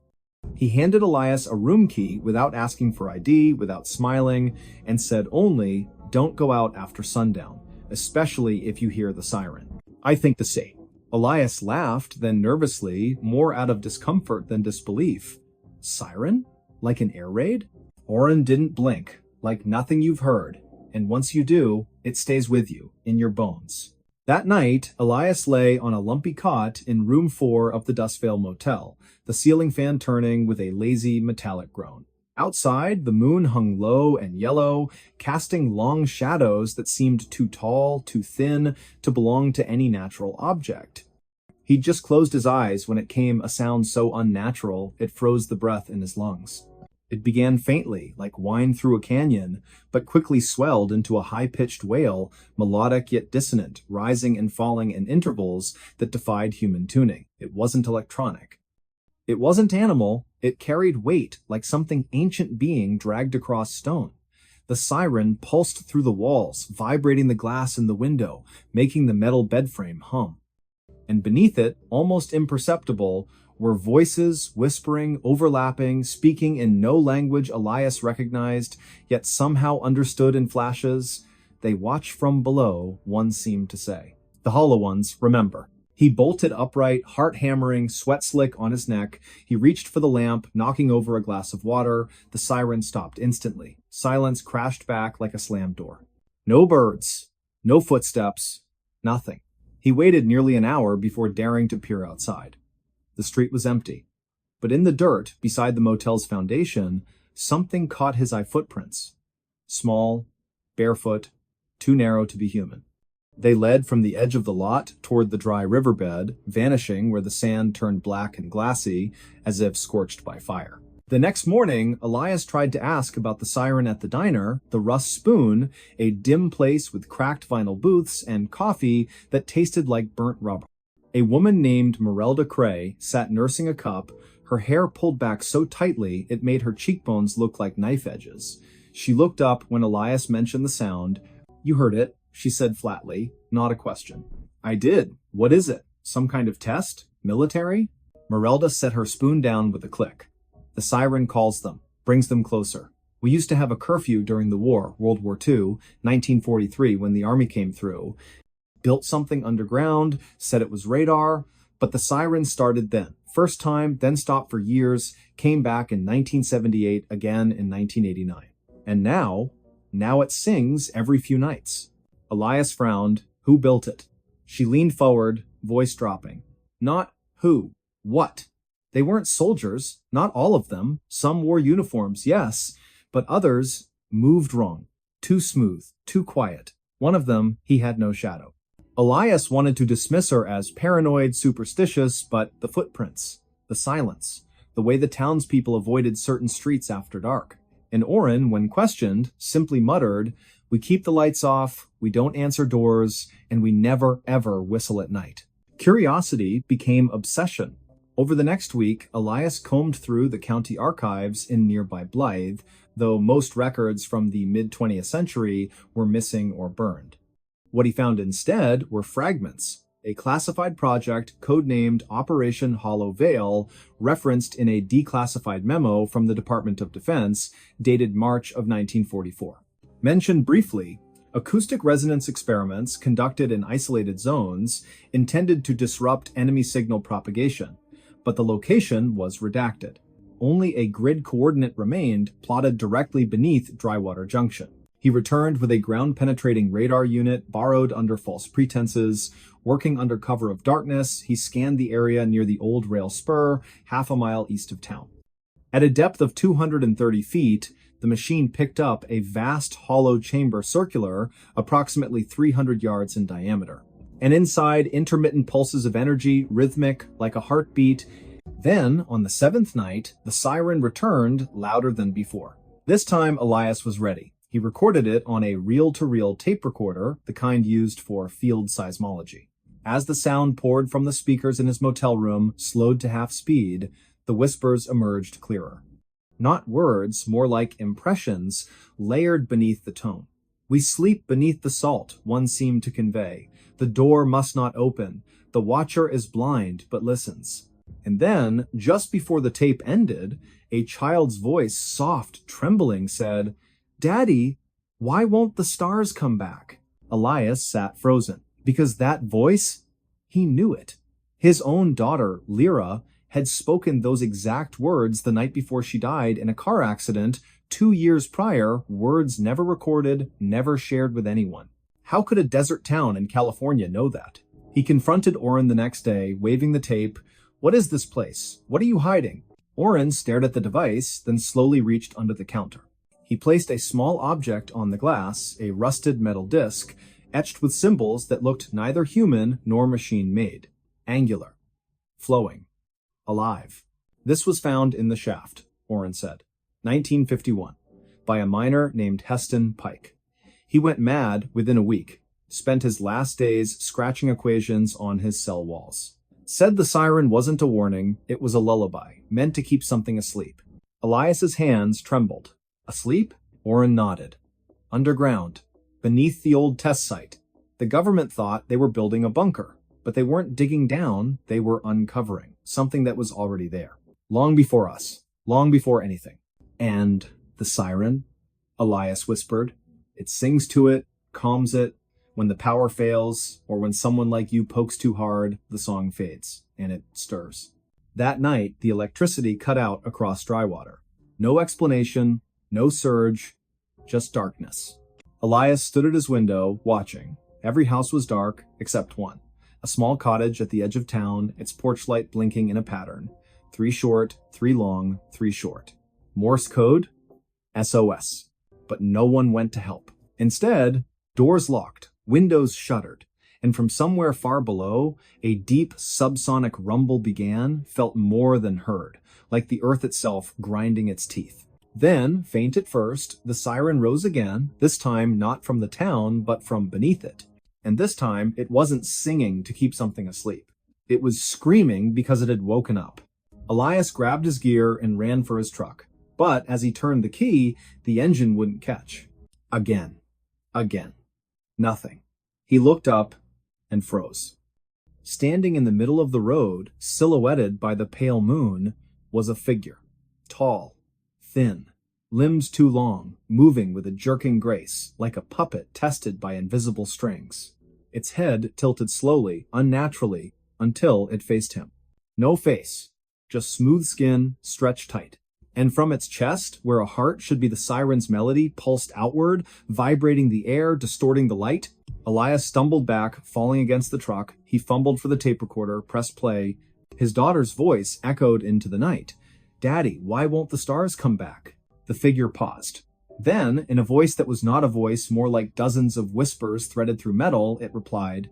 He handed Elias a room key without asking for ID, without smiling, and said only, "Don't go out after sundown, especially if you hear the siren." "I think the same." Elias laughed, then nervously, more out of discomfort than disbelief. "Siren? Like an air raid?" Orrin didn't blink, "Like nothing you've heard, and once you do, it stays with you, in your bones." That night, Elias lay on a lumpy cot in room 4 of the Dustvale Motel, the ceiling fan turning with a lazy metallic groan. Outside, the moon hung low and yellow, casting long shadows that seemed too tall, too thin, to belong to any natural object. He'd just closed his eyes when it came a sound so unnatural it froze the breath in his lungs. It began faintly, like whine through a canyon, but quickly swelled into a high-pitched wail, melodic yet dissonant, rising and falling in intervals that defied human tuning. It wasn't electronic. It wasn't animal, it carried weight like something ancient being dragged across stone. The siren pulsed through the walls, vibrating the glass in the window, making the metal bedframe hum. And beneath it, almost imperceptible, were voices whispering, overlapping, speaking in no language Elias recognized, yet somehow understood in flashes. "They watch from below," one seemed to say. "The hollow ones, remember." He bolted upright, heart hammering, sweat slick on his neck. He reached for the lamp, knocking over a glass of water. The siren stopped instantly. Silence crashed back like a slammed door. No birds, no footsteps, nothing. He waited nearly an hour before daring to peer outside. The street was empty, but in the dirt beside the motel's foundation, something caught his eye: footprints. Small, barefoot, too narrow to be human. They led from the edge of the lot toward the dry riverbed, vanishing where the sand turned black and glassy, as if scorched by fire. The next morning, Elias tried to ask about the siren at the diner, the Rust Spoon, a dim place with cracked vinyl booths and coffee that tasted like burnt rubber. A woman named Merelda Cray sat nursing a cup, her hair pulled back so tightly it made her cheekbones look like knife edges. She looked up when Elias mentioned the sound. "You heard it," she said flatly, not a question. "I did. What is it? Some kind of test? Military?" Merelda set her spoon down with a click. "The siren calls them, brings them closer. We used to have a curfew during the war, World War II, 1943, when the army came through. Built something underground, said it was radar, but the siren started then. First time, then stopped for years, came back in 1978, again in 1989. And now it sings every few nights." Elias frowned. "Who built it?" She leaned forward, voice dropping. "Not who, what? They weren't soldiers, not all of them. Some wore uniforms, yes, but others moved wrong. Too smooth, too quiet. One of them, he had no shadow." Elias wanted to dismiss her as paranoid, superstitious, but the footprints, the silence, the way the townspeople avoided certain streets after dark. And Orrin, when questioned, simply muttered, "We keep the lights off, we don't answer doors, and we never, ever whistle at night." Curiosity became obsession. Over the next week, Elias combed through the county archives in nearby Blythe, though most records from the mid-20th century were missing or burned. What he found instead were fragments, a classified project codenamed Operation Hollow Veil, referenced in a declassified memo from the Department of Defense dated March of 1944. Mentioned briefly, acoustic resonance experiments conducted in isolated zones intended to disrupt enemy signal propagation, but the location was redacted. Only a grid coordinate remained, plotted directly beneath Drywater Junction. He returned with a ground-penetrating radar unit borrowed under false pretenses. Working under cover of darkness, he scanned the area near the old rail spur, half a mile east of town. At a depth of 230 feet, the machine picked up a vast hollow chamber circular, approximately 300 yards in diameter. And inside, intermittent pulses of energy, rhythmic, like a heartbeat. Then, on the seventh night, the siren returned, louder than before. This time, Elias was ready. He recorded it on a reel-to-reel tape recorder, the kind used for field seismology. As the sound poured from the speakers in his motel room, slowed to half speed, the whispers emerged clearer. Not words, more like impressions, layered beneath the tone. "We sleep beneath the salt," one seemed to convey. "The door must not open. The watcher is blind, but listens." And then, just before the tape ended, a child's voice, soft, trembling, said, "Daddy, why won't the stars come back?" Elias sat frozen, because that voice, he knew it. His own daughter, Lyra, had spoken those exact words the night before she died in a car accident 2 years prior, words never recorded, never shared with anyone. How could a desert town in California know that? He confronted Oren the next day, waving the tape. "What is this place? What are you hiding?" Oren stared at the device, then slowly reached under the counter. He placed a small object on the glass, a rusted metal disc, etched with symbols that looked neither human nor machine-made. Angular. Flowing. Alive. "This was found in the shaft," Oren said. 1951. By a miner named Heston Pike. He went mad within a week. Spent his last days scratching equations on his cell walls. Said the siren wasn't a warning, it was a lullaby, meant to keep something asleep. Elias's hands trembled. Asleep? Oren nodded. Underground. Beneath the old test site. The government thought they were building a bunker, but they weren't digging down, they were uncovering something that was already there. Long before us. Long before anything. And the siren? Elias whispered. It sings to it, calms it. When the power fails, or when someone like you pokes too hard, the song fades, and it stirs. That night, the electricity cut out across Drywater. No explanation, no surge, just darkness. Elias stood at his window, watching. Every house was dark, except one. A small cottage at the edge of town, its porch light blinking in a pattern. 3 short, 3 long, 3 short. Morse code? SOS. But no one went to help. Instead, doors locked, windows shuttered, and from somewhere far below, a deep subsonic rumble began, felt more than heard, like the earth itself grinding its teeth. Then, faint at first, the siren rose again, this time not from the town, but from beneath it. And this time, it wasn't singing to keep something asleep. It was screaming because it had woken up. Elias grabbed his gear and ran for his truck. But as he turned the key, the engine wouldn't catch. Again. Again. Nothing. He looked up and froze. Standing in the middle of the road, silhouetted by the pale moon, was a figure. Tall. Thin. Limbs too long, moving with a jerking grace, like a puppet tested by invisible strings. Its head tilted slowly, unnaturally, until it faced him. No face, just smooth skin, stretched tight. And from its chest, where a heart should be the siren's melody, pulsed outward, vibrating the air, distorting the light. Elias stumbled back, falling against the truck. He fumbled for the tape recorder, pressed play. His daughter's voice echoed into the night. "Daddy, why won't the stars come back?" The figure paused. Then, in a voice that was not a voice, more like dozens of whispers threaded through metal, it replied,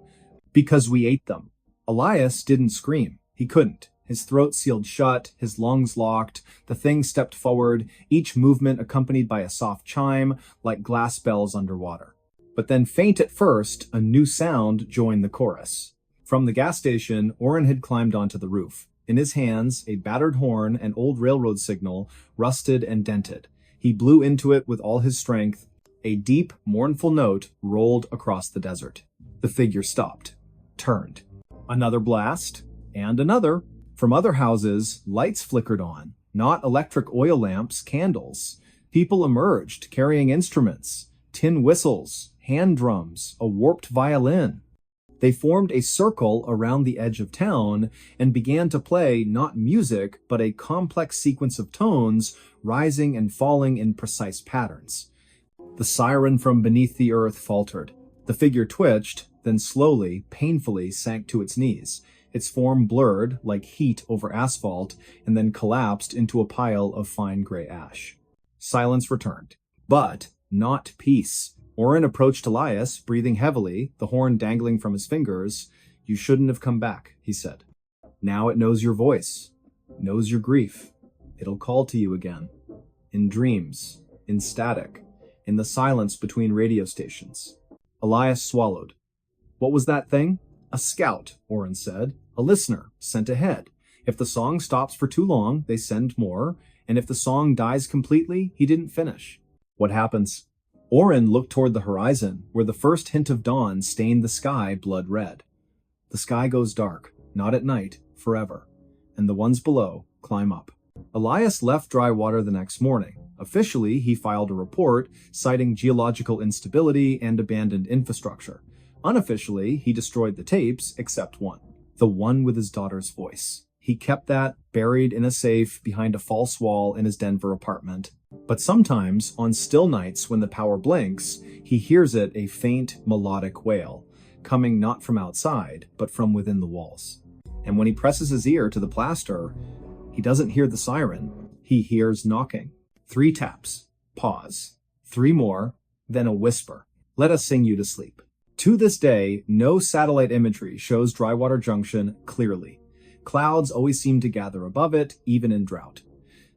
"Because we ate them." Elias didn't scream. He couldn't. His throat sealed shut, his lungs locked. The thing stepped forward, each movement accompanied by a soft chime, like glass bells underwater. But then, faint at first, a new sound joined the chorus. From the gas station, Oren had climbed onto the roof. In his hands, a battered horn, an old railroad signal, rusted and dented. He blew into it with all his strength. A deep, mournful note rolled across the desert. The figure stopped, turned. Another blast, and another. From other houses, lights flickered on. Not electric oil lamps, candles. People emerged, carrying instruments. Tin whistles, hand drums, a warped violin. They formed a circle around the edge of town and began to play not music, but a complex sequence of tones rising and falling in precise patterns. The siren from beneath the earth faltered. The figure twitched, then slowly, painfully sank to its knees. its form blurred like heat over asphalt and then collapsed into a pile of fine gray ash. Silence returned. But not peace. Oren approached Elias, breathing heavily, the horn dangling from his fingers. "You shouldn't have come back," he said. "Now it knows your voice, knows your grief. It'll call to you again. In dreams, in static, in the silence between radio stations." Elias swallowed. "What was that thing?" "A scout," Oren said. "A listener, sent ahead. If the song stops for too long, they send more, and if the song dies completely, he didn't finish." "What happens?" Oren looked toward the horizon, where the first hint of dawn stained the sky blood red. "The sky goes dark, not at night, forever, and the ones below climb up." Elias left Drywater the next morning. Officially, he filed a report citing geological instability and abandoned infrastructure. Unofficially, he destroyed the tapes, except one. The one with his daughter's voice. He kept that buried in a safe behind a false wall in his Denver apartment. But sometimes, on still nights when the power blinks, he hears it, a faint, melodic wail, coming not from outside, but from within the walls. And when he presses his ear to the plaster, he doesn't hear the siren. He hears knocking. 3 taps. Pause. 3 more. Then a whisper. "Let us sing you to sleep." To this day, no satellite imagery shows Drywater Junction clearly. Clouds always seem to gather above it, even in drought.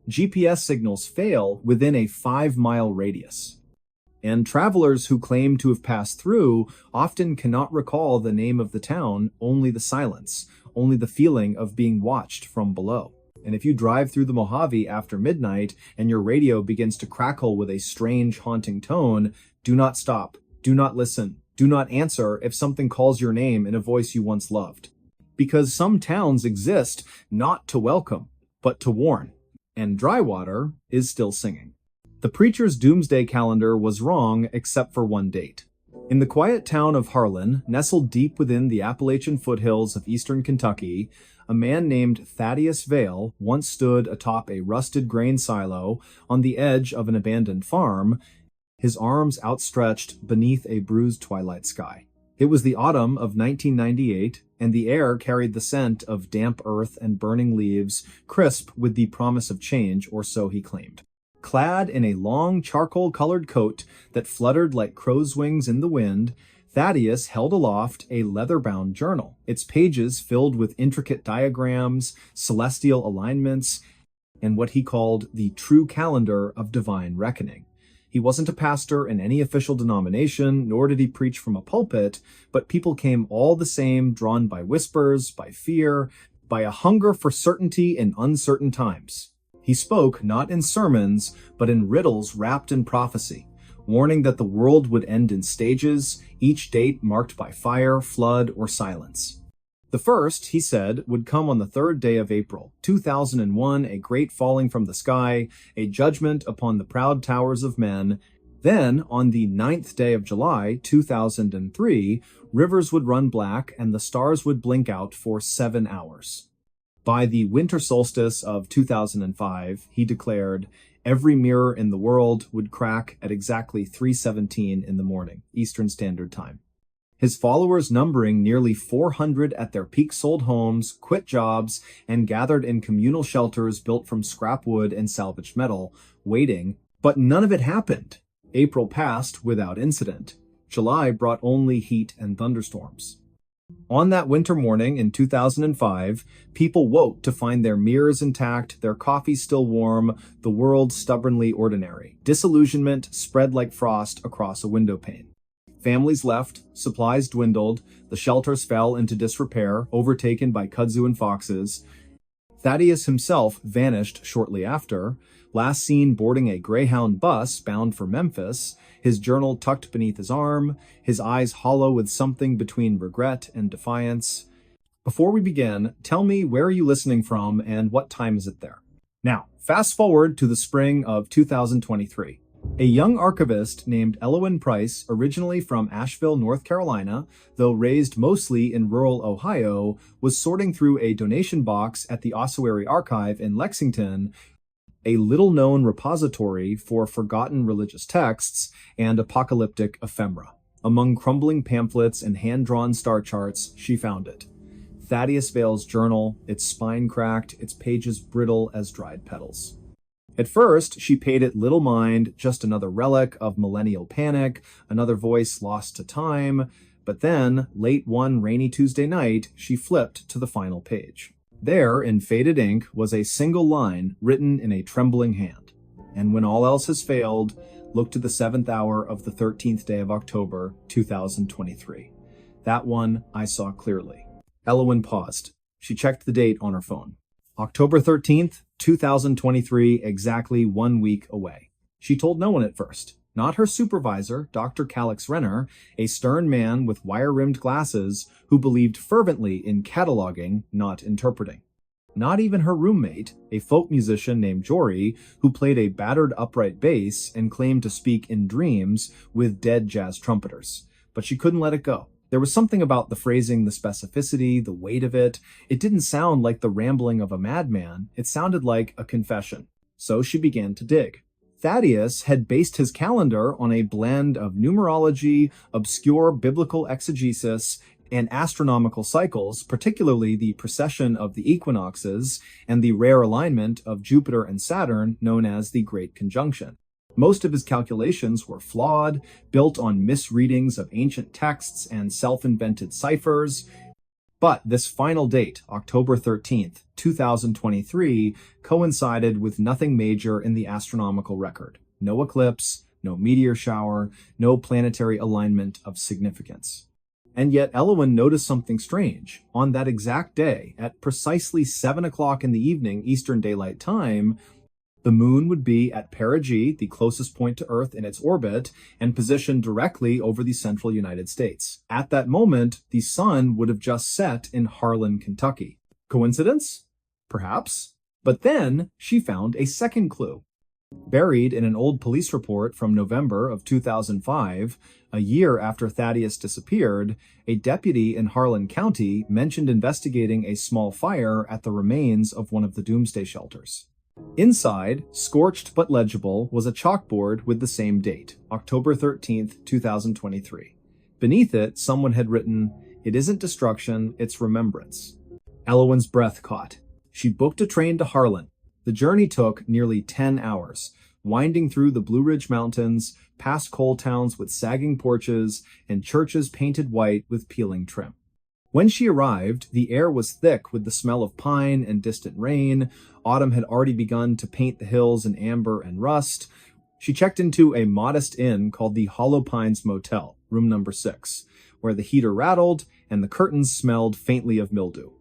GPS signals fail within a 5-mile radius. And travelers who claim to have passed through often cannot recall the name of the town, only the silence, only the feeling of being watched from below. And if you drive through the Mojave after midnight and your radio begins to crackle with a strange, haunting tone, do not stop, do not listen, do not answer if something calls your name in a voice you once loved. Because some towns exist not to welcome, but to warn. And Drywater is still singing. The preacher's doomsday calendar was wrong except for one date. In the quiet town of Harlan, nestled deep within the Appalachian foothills of eastern Kentucky, a man named Thaddeus Vale once stood atop a rusted grain silo on the edge of an abandoned farm, his arms outstretched beneath a bruised twilight sky. It was the autumn of 1998, and the air carried the scent of damp earth and burning leaves, crisp with the promise of change, or so he claimed. Clad in a long charcoal-colored coat that fluttered like crow's wings in the wind, Thaddeus held aloft a leather-bound journal, its pages filled with intricate diagrams, celestial alignments, and what he called the true calendar of divine reckoning. He wasn't a pastor in any official denomination, nor did he preach from a pulpit, but people came all the same, drawn by whispers, by fear, by a hunger for certainty in uncertain times. He spoke not in sermons, but in riddles wrapped in prophecy, warning that the world would end in stages, each date marked by fire, flood, or silence. The first, he said, would come on the 3rd day of April, 2001, a great falling from the sky, a judgment upon the proud towers of men. Then, on the 9th day of July, 2003, rivers would run black and the stars would blink out for 7 hours. By the winter solstice of 2005, he declared, every mirror in the world would crack at exactly 3:17 in the morning, Eastern Standard Time. His followers, numbering nearly 400 at their peak-sold homes, quit jobs, and gathered in communal shelters built from scrap wood and salvaged metal, waiting. But none of it happened. April passed without incident. July brought only heat and thunderstorms. On that winter morning in 2005, people woke to find their mirrors intact, their coffee still warm, the world stubbornly ordinary. Disillusionment spread like frost across a window pane. Families left, supplies dwindled, the shelters fell into disrepair, overtaken by kudzu and foxes. Thaddeus himself vanished shortly after, last seen boarding a Greyhound bus bound for Memphis, his journal tucked beneath his arm, his eyes hollow with something between regret and defiance. Before we begin, tell me, where are you listening from and what time is it there? Now, fast forward to the spring of 2023. A young archivist named Elowyn Price, originally from Asheville, North Carolina, though raised mostly in rural Ohio, was sorting through a donation box at the Ossuary Archive in Lexington, a little-known repository for forgotten religious texts and apocalyptic ephemera. Among crumbling pamphlets and hand-drawn star charts, she found it. Thaddeus Vale's journal, its spine cracked, its pages brittle as dried petals. At first, she paid it little mind, just another relic of millennial panic, another voice lost to time, but then, late one rainy Tuesday night, she flipped to the final page. There, in faded ink, was a single line written in a trembling hand. And when all else has failed, look to the 7th hour of the 13th day of October, 2023. That one I saw clearly. Elowen paused. She checked the date on her phone. October 13th, 2023, exactly 1 week away. She told no one at first. Not her supervisor, Dr. Calix Renner, a stern man with wire-rimmed glasses who believed fervently in cataloging, not interpreting. Not even her roommate, a folk musician named Jory, who played a battered upright bass and claimed to speak in dreams with dead jazz trumpeters. But she couldn't let it go. There was something about the phrasing, the specificity, the weight of it. It didn't sound like the rambling of a madman. It sounded like a confession. So she began to dig. Thaddeus had based his calendar on a blend of numerology, obscure biblical exegesis, and astronomical cycles, particularly the precession of the equinoxes and the rare alignment of Jupiter and Saturn known as the Great Conjunction. Most of his calculations were flawed, built on misreadings of ancient texts and self-invented ciphers. But this final date, October 13th, 2023, coincided with nothing major in the astronomical record. No eclipse, no meteor shower, no planetary alignment of significance. And yet Elowen noticed something strange. On that exact day, at precisely 7 o'clock in the evening Eastern Daylight Time, the moon would be at perigee, the closest point to Earth in its orbit, and positioned directly over the central United States. At that moment, the sun would have just set in Harlan, Kentucky. Coincidence? Perhaps. But then she found a second clue. Buried in an old police report from November of 2005, a year after Thaddeus disappeared, a deputy in Harlan County mentioned investigating a small fire at the remains of one of the doomsday shelters. Inside, scorched but legible, was a chalkboard with the same date, October 13th, 2023. Beneath it, someone had written, "It isn't destruction, it's remembrance." Elowen's breath caught. She booked a train to Harlan. The journey took nearly 10 hours, winding through the Blue Ridge Mountains, past coal towns with sagging porches, and churches painted white with peeling trim. When she arrived, the air was thick with the smell of pine and distant rain. Autumn had already begun to paint the hills in amber and rust. She checked into a modest inn called the Hollow Pines Motel, room number 6, where the heater rattled and the curtains smelled faintly of mildew.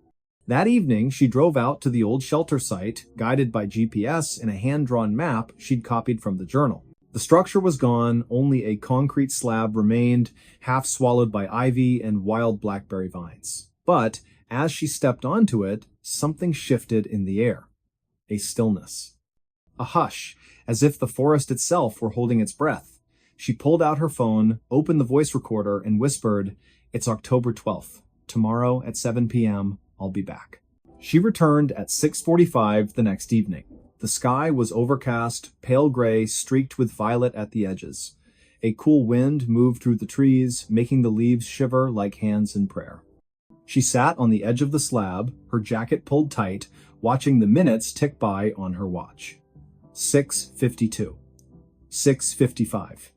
That evening, she drove out to the old shelter site, guided by GPS and a hand-drawn map she'd copied from the journal. The structure was gone, only a concrete slab remained, half swallowed by ivy and wild blackberry vines. But, as she stepped onto it, something shifted in the air. A stillness. A hush, as if the forest itself were holding its breath. She pulled out her phone, opened the voice recorder, and whispered, "It's October 12th. Tomorrow at 7 p.m., I'll be back." She returned at 6:45 the next evening. The sky was overcast, pale gray, streaked with violet at the edges. A cool wind moved through the trees, making the leaves shiver like hands in prayer. She sat on the edge of the slab, her jacket pulled tight, watching the minutes tick by on her watch. 6:52. 6:55.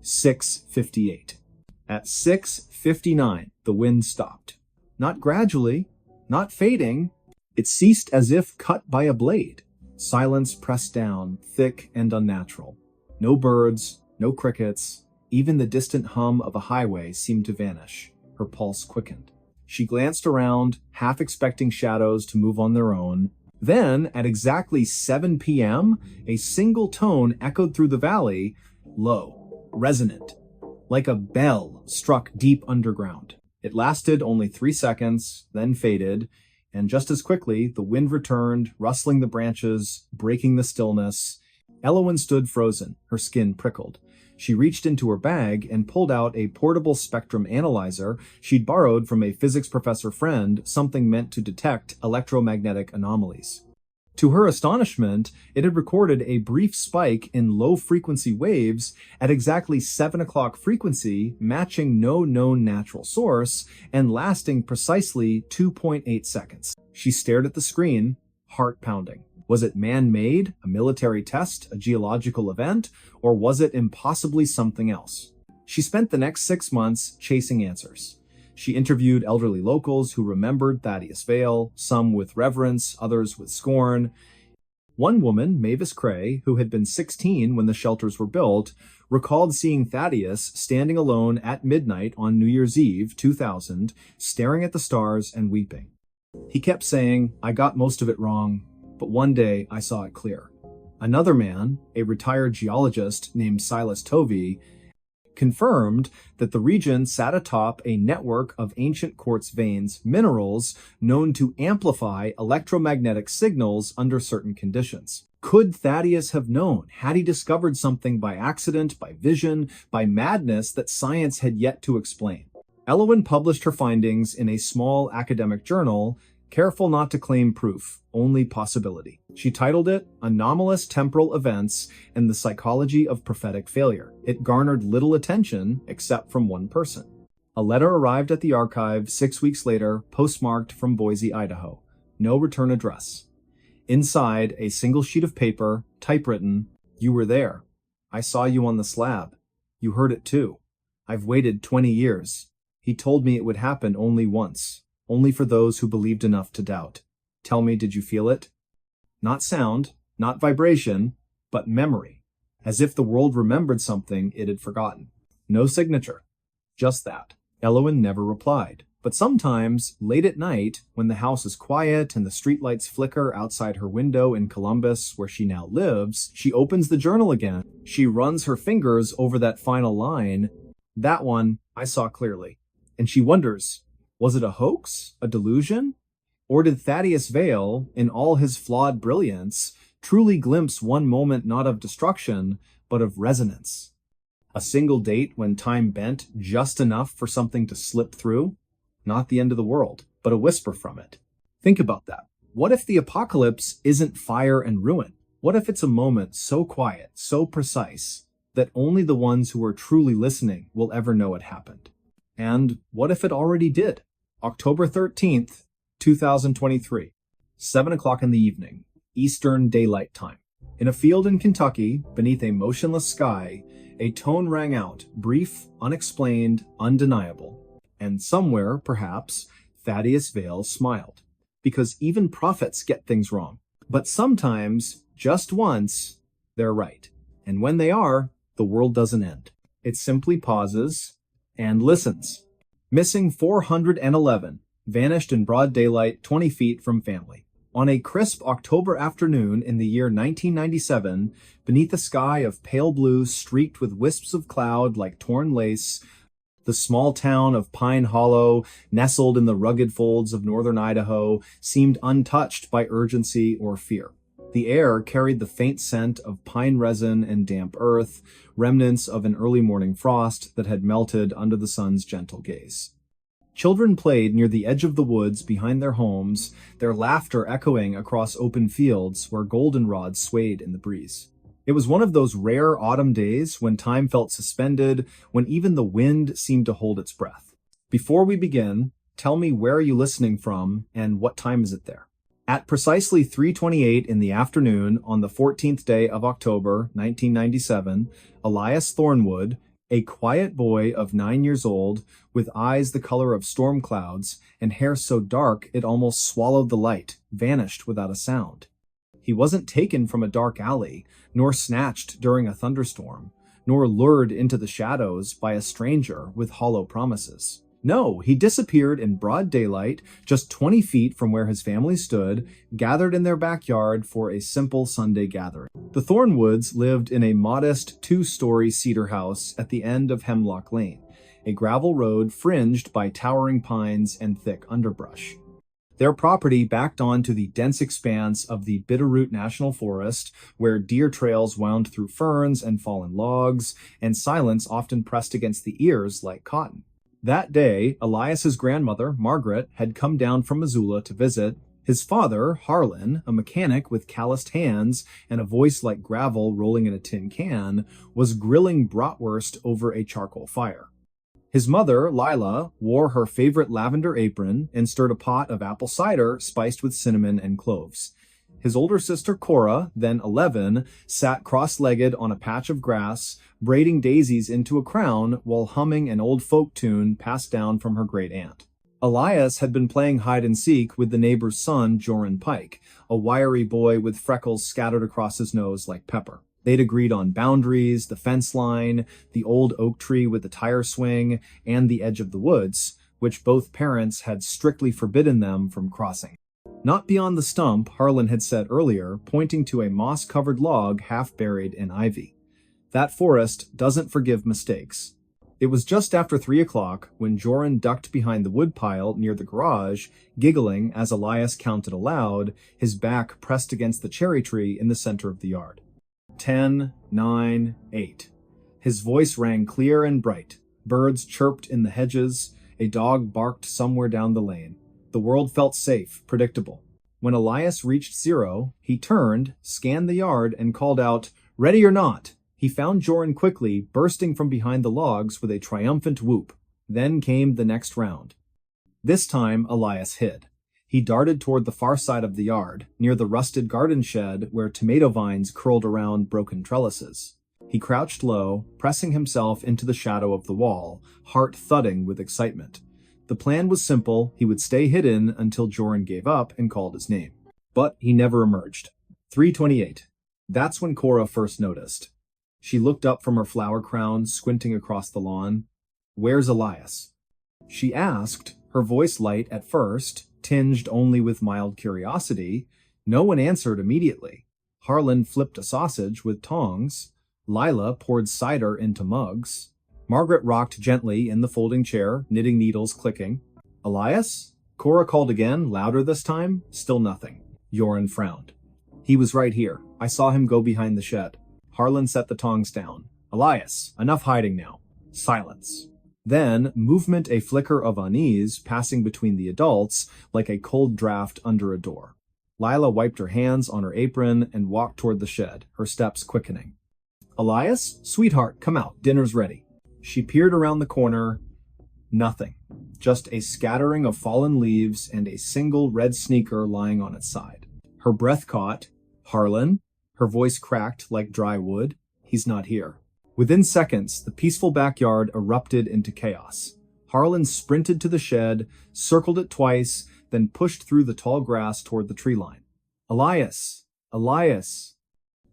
6:58. At 6:59, the wind stopped. Not gradually, not fading. It ceased as if cut by a blade. Silence pressed down, thick and unnatural. No birds, no crickets. Even the distant hum of a highway seemed to vanish. Her pulse quickened. She glanced around, half expecting shadows to move on their own. Then, at exactly 7 p.m., a single tone echoed through the valley, low, resonant, like a bell struck deep underground. It lasted only 3 seconds, then faded, and just as quickly, the wind returned, rustling the branches, breaking the stillness. Elowen stood frozen, her skin prickled. She reached into her bag and pulled out a portable spectrum analyzer she'd borrowed from a physics professor friend, something meant to detect electromagnetic anomalies. To her astonishment, it had recorded a brief spike in low-frequency waves at exactly 7 o'clock frequency, matching no known natural source, and lasting precisely 2.8 seconds. She stared at the screen, heart pounding. Was it man-made, a military test, a geological event, or was it impossibly something else? She spent the next 6 months chasing answers. She interviewed elderly locals who remembered Thaddeus Vale, some with reverence, others with scorn. One woman, Mavis Cray, who had been 16 when the shelters were built, recalled seeing Thaddeus standing alone at midnight on New Year's Eve, 2000, staring at the stars and weeping. He kept saying, "I got most of it wrong, but one day I saw it clear." Another man, a retired geologist named Silas Tovey, confirmed that the region sat atop a network of ancient quartz veins, minerals known to amplify electromagnetic signals under certain conditions. Could Thaddeus have known? Had he discovered something by accident, by vision, by madness that science had yet to explain? Elowin published her findings in a small academic journal, careful not to claim proof, only possibility. She titled it Anomalous Temporal Events and the Psychology of Prophetic Failure. It garnered little attention except from one person. A letter arrived at the archive 6 weeks later, postmarked from Boise, Idaho. No return address. Inside, a single sheet of paper, typewritten, "You were there. I saw you on the slab. You heard it too. I've waited 20 years. He told me it would happen only once. Only for those who believed enough to doubt. Tell me, did you feel it?" Not sound, not vibration, but memory. As if the world remembered something it had forgotten. No signature. Just that. Elowin never replied. But sometimes, late at night, when the house is quiet and the streetlights flicker outside her window in Columbus, where she now lives, she opens the journal again. She runs her fingers over that final line. That one, I saw clearly. And she wonders, was it a hoax? A delusion? Or did Thaddeus Vale, in all his flawed brilliance, truly glimpse one moment not of destruction, but of resonance? A single date when time bent just enough for something to slip through? Not the end of the world, but a whisper from it. Think about that. What if the apocalypse isn't fire and ruin? What if it's a moment so quiet, so precise, that only the ones who are truly listening will ever know it happened? And what if it already did? October 13th, 2023, 7 o'clock in the evening, Eastern Daylight Time. In a field in Kentucky, beneath a motionless sky, a tone rang out, brief, unexplained, undeniable. And somewhere, perhaps, Thaddeus Vale smiled. Because even prophets get things wrong. But sometimes, just once, they're right. And when they are, the world doesn't end. It simply pauses and listens. Missing 411, vanished in broad daylight 20 feet from family. On a crisp October afternoon in the year 1997, beneath a sky of pale blue streaked with wisps of cloud like torn lace, the small town of Pine Hollow, nestled in the rugged folds of northern Idaho, seemed untouched by urgency or fear. The air carried the faint scent of pine resin and damp earth, remnants of an early morning frost that had melted under the sun's gentle gaze. Children played near the edge of the woods behind their homes, their laughter echoing across open fields where goldenrod swayed in the breeze. It was one of those rare autumn days when time felt suspended, when even the wind seemed to hold its breath. Before we begin, tell me, where are you listening from and what time is it there? At precisely 3:28 in the afternoon on the 14th day of October, 1997, Elias Thornwood, a quiet boy of 9 years old, with eyes the color of storm clouds and hair so dark it almost swallowed the light, vanished without a sound. He wasn't taken from a dark alley, nor snatched during a thunderstorm, nor lured into the shadows by a stranger with hollow promises. No, he disappeared in broad daylight, just 20 feet from where his family stood, gathered in their backyard for a simple Sunday gathering. The Thornwoods lived in a modest 2-story cedar house at the end of Hemlock Lane, a gravel road fringed by towering pines and thick underbrush. Their property backed onto the dense expanse of the Bitterroot National Forest, where deer trails wound through ferns and fallen logs, and silence often pressed against the ears like cotton. That day, Elias's grandmother, Margaret, had come down from Missoula to visit, His father, Harlan, a mechanic with calloused hands and a voice like gravel rolling in a tin can, was grilling bratwurst over a charcoal fire. His mother, Lila, wore her favorite lavender apron and stirred a pot of apple cider spiced with cinnamon and cloves. His older sister, Cora, then 11, sat cross-legged on a patch of grass, braiding daisies into a crown while humming an old folk tune passed down from her great-aunt. Elias had been playing hide-and-seek with the neighbor's son, Joran Pike, a wiry boy with freckles scattered across his nose like pepper. They'd agreed on boundaries, the fence line, the old oak tree with the tire swing, and the edge of the woods, which both parents had strictly forbidden them from crossing. Not beyond the stump, Harlan had said earlier, pointing to a moss-covered log half buried in ivy. That forest doesn't forgive mistakes. It was just after 3 o'clock when Joran ducked behind the woodpile near the garage, giggling as Elias counted aloud, his back pressed against the cherry tree in the center of the yard. 10, 9, 8. His voice rang clear and bright. Birds chirped in the hedges. A dog barked somewhere down the lane. The world felt safe, predictable. When Elias reached 0, he turned, scanned the yard, and called out, "Ready or not?" He found Joran quickly, bursting from behind the logs with a triumphant whoop. Then came the next round. This time, Elias hid. He darted toward the far side of the yard, near the rusted garden shed where tomato vines curled around broken trellises. He crouched low, pressing himself into the shadow of the wall, heart thudding with excitement. The plan was simple. He would stay hidden until Joran gave up and called his name. But he never emerged. 3:28. That's when Cora first noticed. She looked up from her flower crown, squinting across the lawn. "Where's Elias?" She asked, her voice light at first, tinged only with mild curiosity. No one answered immediately. Harlan flipped a sausage with tongs. Lila poured cider into mugs. Margaret rocked gently in the folding chair, knitting needles clicking. "Elias?" Cora called again, louder this time. Still nothing. Joran frowned. "He was right here. I saw him go behind the shed." Harlan set the tongs down. "Elias, enough hiding now." Silence. Then, movement, a flicker of unease passing between the adults like a cold draft under a door. Lila wiped her hands on her apron and walked toward the shed, her steps quickening. "Elias? Sweetheart, come out. Dinner's ready." She peered around the corner. Nothing. Just a scattering of fallen leaves and a single red sneaker lying on its side. Her breath caught. "Harlan?" Her voice cracked like dry wood. "He's not here." Within seconds, the peaceful backyard erupted into chaos. Harlan sprinted to the shed, circled it twice, then pushed through the tall grass toward the tree line. "Elias! Elias!"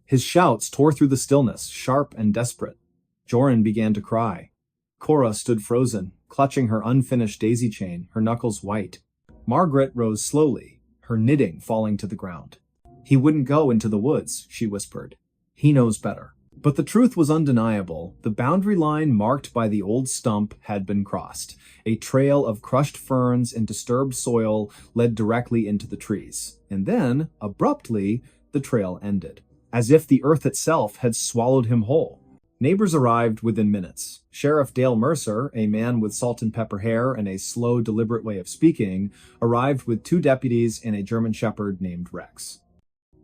His shouts tore through the stillness, sharp and desperate. Joran began to cry. Cora stood frozen, clutching her unfinished daisy chain, her knuckles white. Margaret rose slowly, her knitting falling to the ground. "He wouldn't go into the woods," she whispered. "He knows better." But the truth was undeniable. The boundary line marked by the old stump had been crossed. A trail of crushed ferns and disturbed soil led directly into the trees. And then, abruptly, the trail ended, as if the earth itself had swallowed him whole. Neighbors arrived within minutes. Sheriff Dale Mercer, a man with salt and pepper hair and a slow, deliberate way of speaking, arrived with 2 deputies and a German shepherd named Rex.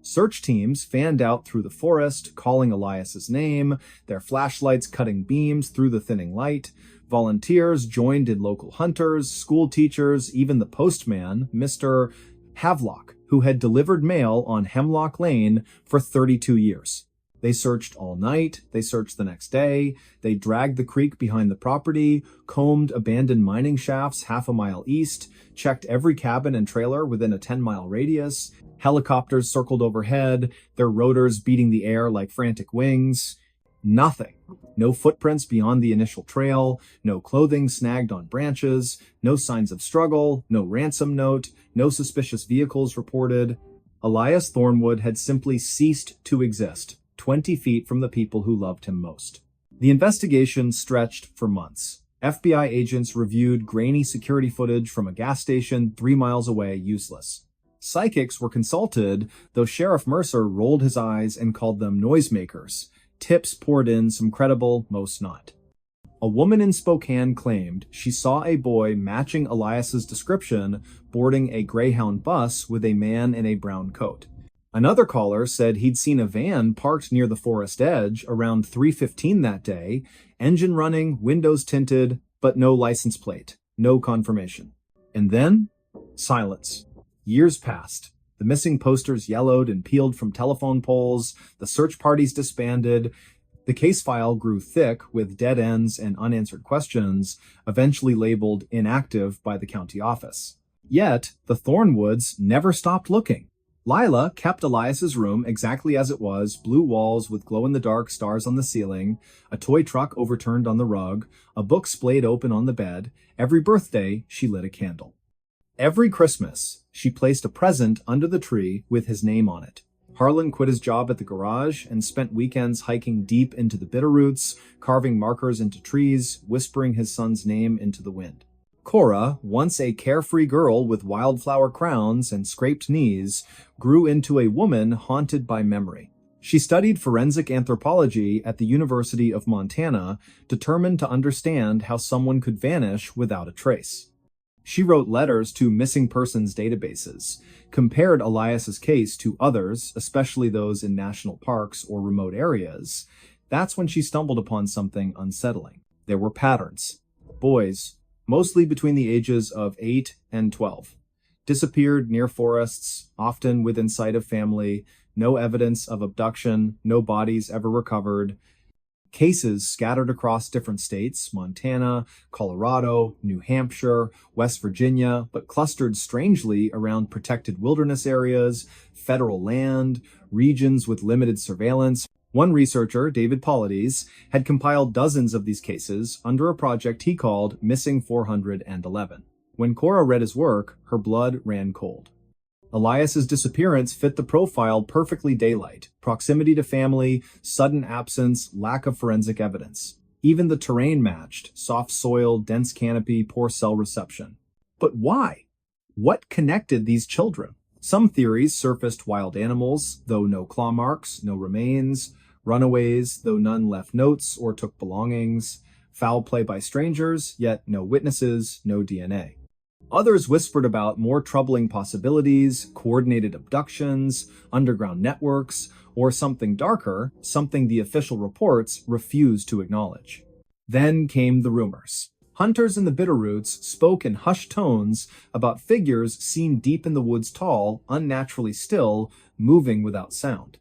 Search teams fanned out through the forest, calling Elias's name, their flashlights cutting beams through the thinning light. Volunteers joined in local hunters, school teachers, even the postman, Mr. Havelock, who had delivered mail on Hemlock Lane for 32 years. They searched all night, they searched the next day, they dragged the creek behind the property, combed abandoned mining shafts half a mile east, checked every cabin and trailer within a 10-mile radius. Helicopters circled overhead, their rotors beating the air like frantic wings. Nothing. No footprints beyond the initial trail, no clothing snagged on branches, no signs of struggle, no ransom note, no suspicious vehicles reported. Elias Thornwood had simply ceased to exist, 20 feet from the people who loved him most. The investigation stretched for months. FBI agents reviewed grainy security footage from a gas station 3 miles away useless. Psychics were consulted, though Sheriff Mercer rolled his eyes and called them noisemakers. Tips poured in, some credible, most not. A woman in Spokane claimed she saw a boy matching Elias's description boarding a Greyhound bus with a man in a brown coat. Another caller said he'd seen a van parked near the forest edge around 3:15 that day, engine running, windows tinted, but no license plate, no confirmation. And then, silence. Years passed. The missing posters yellowed and peeled from telephone poles, the search parties disbanded. The case file grew thick with dead ends and unanswered questions, eventually labeled inactive by the county office. Yet, the Thornwoods never stopped looking. Lila kept Elias's room exactly as it was, blue walls with glow-in-the-dark stars on the ceiling, a toy truck overturned on the rug, a book splayed open on the bed. Every birthday, she lit a candle. Every Christmas, she placed a present under the tree with his name on it. Harlan quit his job at the garage and spent weekends hiking deep into the bitterroots, carving markers into trees, whispering his son's name into the wind. Cora, once a carefree girl with wildflower crowns and scraped knees, grew into a woman haunted by memory. She studied forensic anthropology at the University of Montana, determined to understand how someone could vanish without a trace. She wrote letters to missing persons databases, compared Elias's case to others, especially those in national parks or remote areas. That's when she stumbled upon something unsettling. There were patterns. Boys, mostly between the ages of 8 and 12, disappeared near forests, often within sight of family, no evidence of abduction, no bodies ever recovered. Cases scattered across different states, Montana, Colorado, New Hampshire, West Virginia, but clustered strangely around protected wilderness areas, federal land, regions with limited surveillance. One researcher, David Paulides, had compiled dozens of these cases under a project he called Missing 411. When Cora read his work, her blood ran cold. Elias's disappearance fit the profile perfectly: daylight, proximity to family, sudden absence, lack of forensic evidence. Even the terrain matched: soft soil, dense canopy, poor cell reception. But why? What connected these children? Some theories surfaced: wild animals, though no claw marks, no remains; runaways, though none left notes or took belongings; foul play by strangers, yet no witnesses, no DNA. Others whispered about more troubling possibilities: coordinated abductions, underground networks, or something darker, something the official reports refused to acknowledge. Then came the rumors. Hunters in the Bitterroots spoke in hushed tones about figures seen deep in the woods, tall, unnaturally still, moving without sound.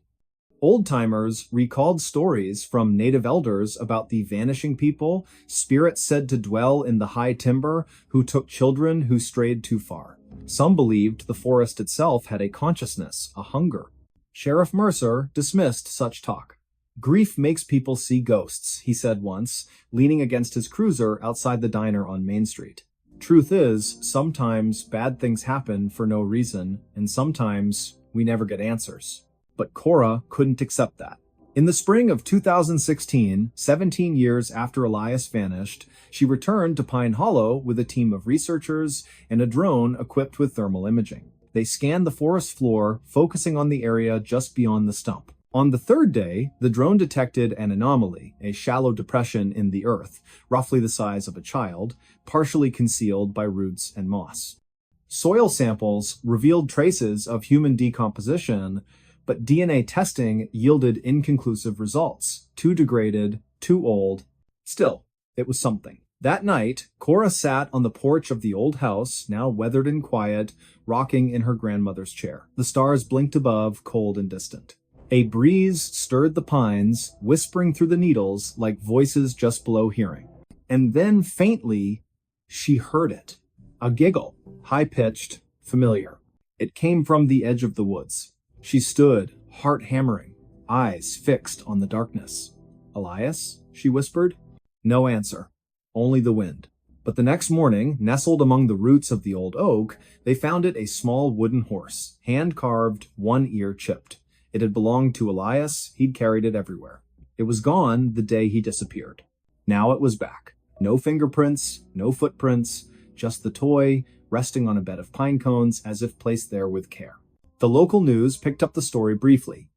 Old-timers recalled stories from native elders about the vanishing people, spirits said to dwell in the high timber, who took children who strayed too far. Some believed the forest itself had a consciousness, a hunger. Sheriff Mercer dismissed such talk. "Grief makes people see ghosts," he said once, leaning against his cruiser outside the diner on Main Street. Truth is, sometimes bad things happen for no reason, and sometimes we never get answers. But Cora couldn't accept that. In the spring of 2016, 17 years after Elias vanished, she returned to Pine Hollow with a team of researchers and a drone equipped with thermal imaging. They scanned the forest floor, focusing on the area just beyond the stump. On the third day, the drone detected an anomaly, a shallow depression in the earth, roughly the size of a child, partially concealed by roots and moss. Soil samples revealed traces of human decomposition, but DNA testing yielded inconclusive results. Too degraded, too old. Still, it was something. That night, Cora sat on the porch of the old house, now weathered and quiet, rocking in her grandmother's chair. The stars blinked above, cold and distant. A breeze stirred the pines, whispering through the needles like voices just below hearing. And then, faintly, she heard it. A giggle, high-pitched, familiar. It came from the edge of the woods. She stood, heart hammering, eyes fixed on the darkness. "Elias?" she whispered. No answer, only the wind. But the next morning, nestled among the roots of the old oak, they found it: a small wooden horse, hand-carved, one ear chipped. It had belonged to Elias. He'd carried it everywhere. It was gone the day he disappeared. Now it was back. No fingerprints, no footprints, just the toy, resting on a bed of pine cones as if placed there with care. The local news picked up the story briefly.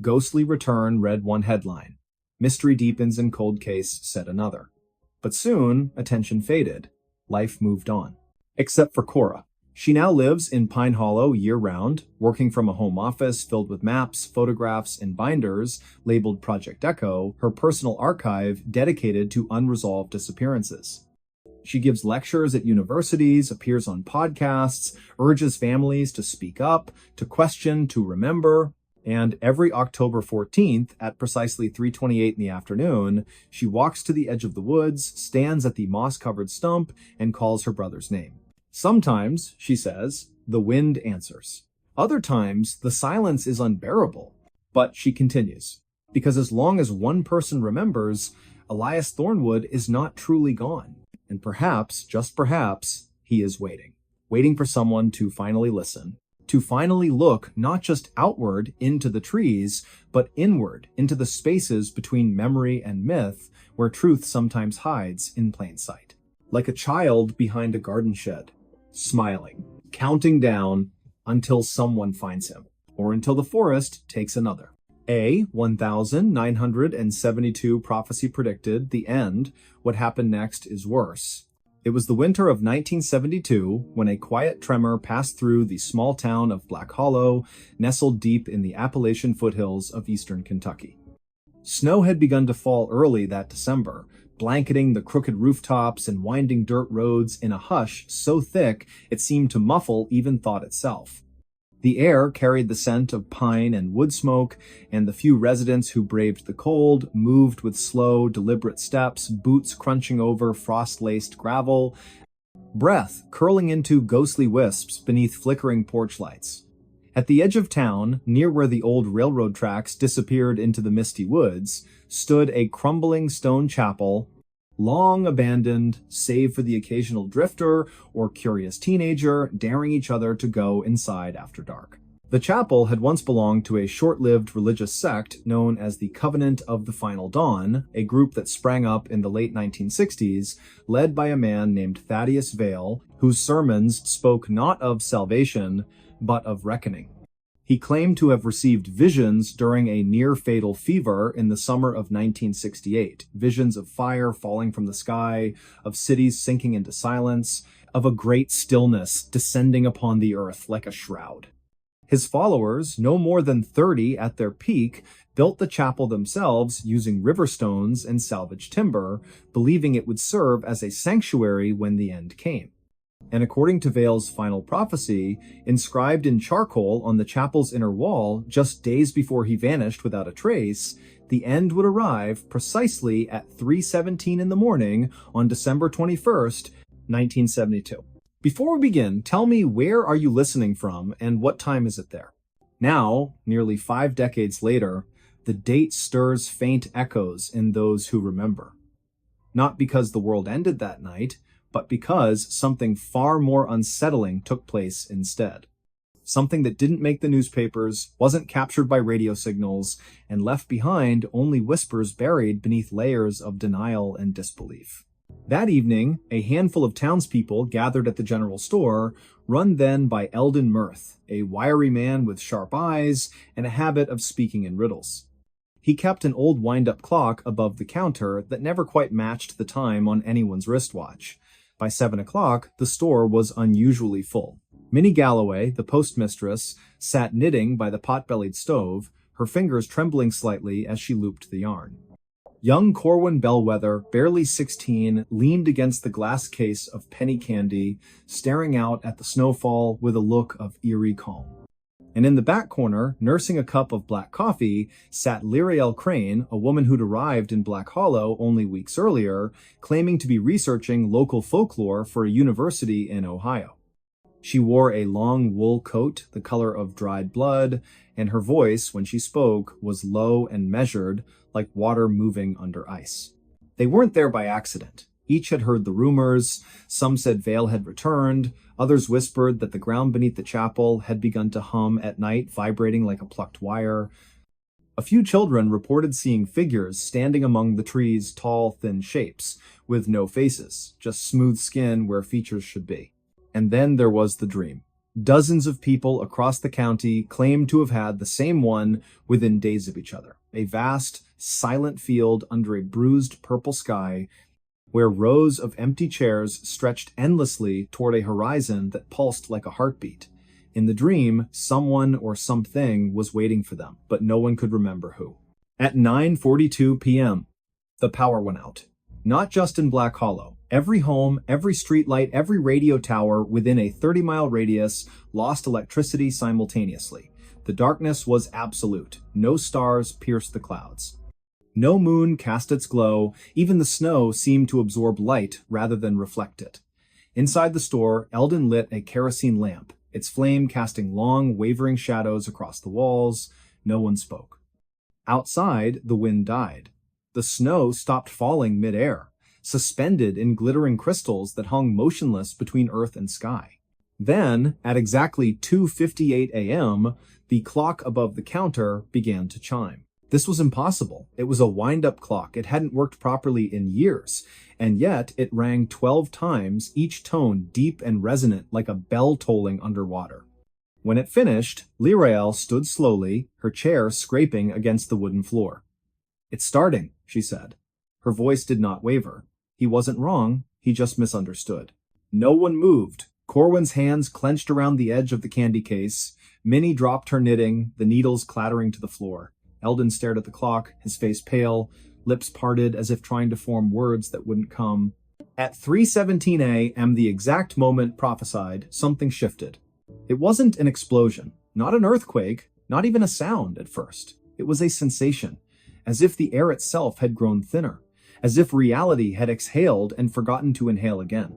"Ghostly return," read one headline. "Mystery deepens in cold case," said another. But soon, attention faded. Life moved on. Except for Cora. She now lives in Pine Hollow year-round, working from a home office filled with maps, photographs, and binders labeled Project Echo, her personal archive dedicated to unresolved disappearances. She gives lectures at universities, appears on podcasts, urges families to speak up, to question, to remember. And every October 14th at precisely 3:28 in the afternoon, she walks to the edge of the woods, stands at the moss-covered stump, and calls her brother's name. Sometimes, she says, the wind answers. Other times, the silence is unbearable. But she continues, because as long as one person remembers, Elias Thornwood is not truly gone. And perhaps, just perhaps, he is waiting. Waiting for someone to finally listen. To finally look not just outward into the trees, but inward into the spaces between memory and myth, where truth sometimes hides in plain sight. Like a child behind a garden shed, smiling, counting down until someone finds him, or until the forest takes another. 1972 prophecy predicted the end. What happened next is worse. It was the winter of 1972 when a quiet tremor passed through the small town of Black Hollow, nestled deep in the Appalachian foothills of eastern Kentucky. Snow had begun to fall early that December, blanketing the crooked rooftops and winding dirt roads in a hush so thick it seemed to muffle even thought itself. The air carried the scent of pine and wood smoke, and the few residents who braved the cold moved with slow, deliberate steps, boots crunching over frost-laced gravel, breath curling into ghostly wisps beneath flickering porch lights. At the edge of town, near where the old railroad tracks disappeared into the misty woods, stood a crumbling stone chapel, long abandoned, save for the occasional drifter or curious teenager daring each other to go inside after dark. The chapel had once belonged to a short-lived religious sect known as the Covenant of the Final Dawn, a group that sprang up in the late 1960s, led by a man named Thaddeus Vale, whose sermons spoke not of salvation, but of reckoning. He claimed to have received visions during a near-fatal fever in the summer of 1968, visions of fire falling from the sky, of cities sinking into silence, of a great stillness descending upon the earth like a shroud. His followers, no more than 30 at their peak, built the chapel themselves using river stones and salvaged timber, believing it would serve as a sanctuary when the end came. And according to Vale's final prophecy, inscribed in charcoal on the chapel's inner wall just days before he vanished without a trace, the end would arrive precisely at 3:17 in the morning on December 21st, 1972. Before we begin, tell me, where are you listening from and what time is it there? Now, nearly 5 decades later, the date stirs faint echoes in those who remember. Not because the world ended that night, but because something far more unsettling took place instead. Something that didn't make the newspapers, wasn't captured by radio signals, and left behind only whispers buried beneath layers of denial and disbelief. That evening, a handful of townspeople gathered at the general store, run then by Eldon Mirth, a wiry man with sharp eyes and a habit of speaking in riddles. He kept an old wind-up clock above the counter that never quite matched the time on anyone's wristwatch. By 7 o'clock, the store was unusually full. Minnie Galloway, the postmistress, sat knitting by the pot-bellied stove, her fingers trembling slightly as she looped the yarn. Young Corwin Bellwether, barely 16, leaned against the glass case of penny candy, staring out at the snowfall with a look of eerie calm. And in the back corner, nursing a cup of black coffee, sat Lyriel Crane, a woman who'd arrived in Black Hollow only weeks earlier, claiming to be researching local folklore for a university in Ohio. She wore a long wool coat the color of dried blood, and her voice, when she spoke, was low and measured, like water moving under ice. They weren't there by accident. Each had heard the rumors. Some said Vale had returned. Others whispered that the ground beneath the chapel had begun to hum at night, vibrating like a plucked wire. A few children reported seeing figures standing among the trees' tall, thin shapes, with no faces, just smooth skin where features should be. And then there was the dream. Dozens of people across the county claimed to have had the same one within days of each other. A vast, silent field under a bruised purple sky, where rows of empty chairs stretched endlessly toward a horizon that pulsed like a heartbeat. In the dream, someone or something was waiting for them, but no one could remember who. At 9:42 p.m., the power went out. Not just in Black Hollow. Every home, every streetlight, every radio tower within a 30-mile radius lost electricity simultaneously. The darkness was absolute. No stars pierced the clouds. No moon cast its glow. Even the snow seemed to absorb light rather than reflect it. Inside the store, Eldon lit a kerosene lamp, its flame casting long, wavering shadows across the walls. No one spoke. Outside, the wind died. The snow stopped falling mid-air, suspended in glittering crystals that hung motionless between earth and sky. Then, at exactly 2:58 a.m., the clock above the counter began to chime. This was impossible. It was a wind-up clock. It hadn't worked properly in years, and yet it rang 12 times, each tone deep and resonant like a bell tolling underwater. When it finished, Lirael stood slowly, her chair scraping against the wooden floor. "It's starting," she said. Her voice did not waver. He wasn't wrong, he just misunderstood. No one moved. Corwin's hands clenched around the edge of the candy case. Minnie dropped her knitting, the needles clattering to the floor. Eldon stared at the clock, his face pale, lips parted as if trying to form words that wouldn't come. At 3:17 a.m., the exact moment prophesied, something shifted. It wasn't an explosion, not an earthquake, not even a sound at first. It was a sensation, as if the air itself had grown thinner, as if reality had exhaled and forgotten to inhale again.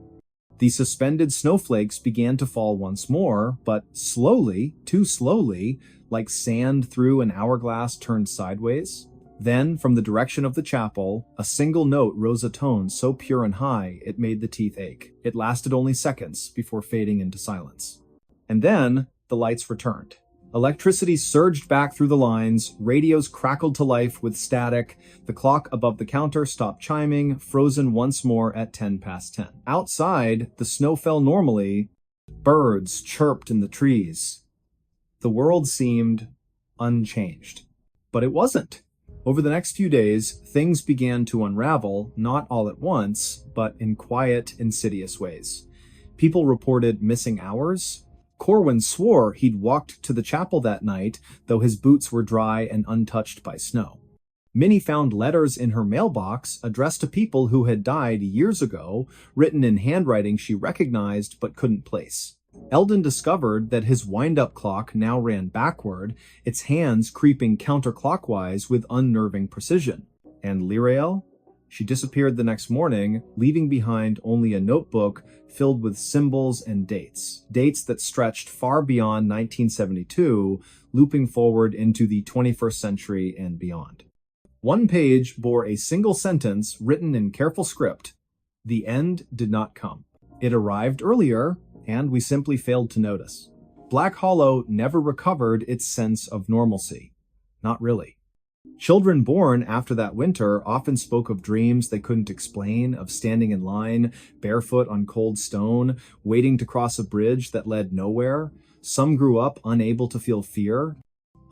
The suspended snowflakes began to fall once more, but slowly, too slowly, like sand through an hourglass turned sideways. Then, from the direction of the chapel, a single note rose a tone so pure and high it made the teeth ache. It lasted only seconds before fading into silence. And then, the lights returned. Electricity surged back through the lines, radios crackled to life with static, the clock above the counter stopped chiming, frozen once more at 10 past 10. Outside, the snow fell normally, birds chirped in the trees. The world seemed unchanged. But it wasn't. Over the next few days, things began to unravel, not all at once, but in quiet, insidious ways. People reported missing hours. Corwin swore he'd walked to the chapel that night, though his boots were dry and untouched by snow. Minnie found letters in her mailbox addressed to people who had died years ago, written in handwriting she recognized but couldn't place. Eldon discovered that his wind-up clock now ran backward, its hands creeping counterclockwise with unnerving precision. And Lirael? She disappeared the next morning, leaving behind only a notebook filled with symbols and dates. Dates that stretched far beyond 1972, looping forward into the 21st century and beyond. One page bore a single sentence written in careful script. The end did not come. It arrived earlier, and we simply failed to notice. Black Hollow never recovered its sense of normalcy. Not really. Children born after that winter often spoke of dreams they couldn't explain, of standing in line, barefoot on cold stone, waiting to cross a bridge that led nowhere. Some grew up unable to feel fear.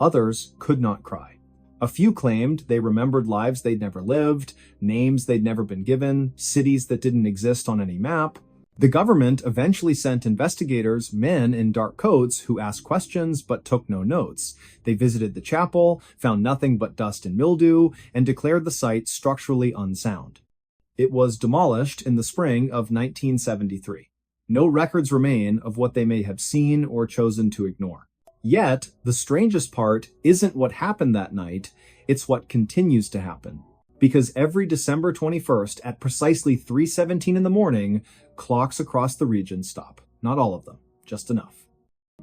Others could not cry. A few claimed they remembered lives they'd never lived, names they'd never been given, cities that didn't exist on any map. The government eventually sent investigators, men in dark coats, who asked questions but took no notes. They visited the chapel, found nothing but dust and mildew, and declared the site structurally unsound. It was demolished in the spring of 1973. No records remain of what they may have seen or chosen to ignore. Yet, the strangest part isn't what happened that night, it's what continues to happen. Because every December 21st at precisely 3:17 in the morning, clocks across the region stop. Not all of them, just enough.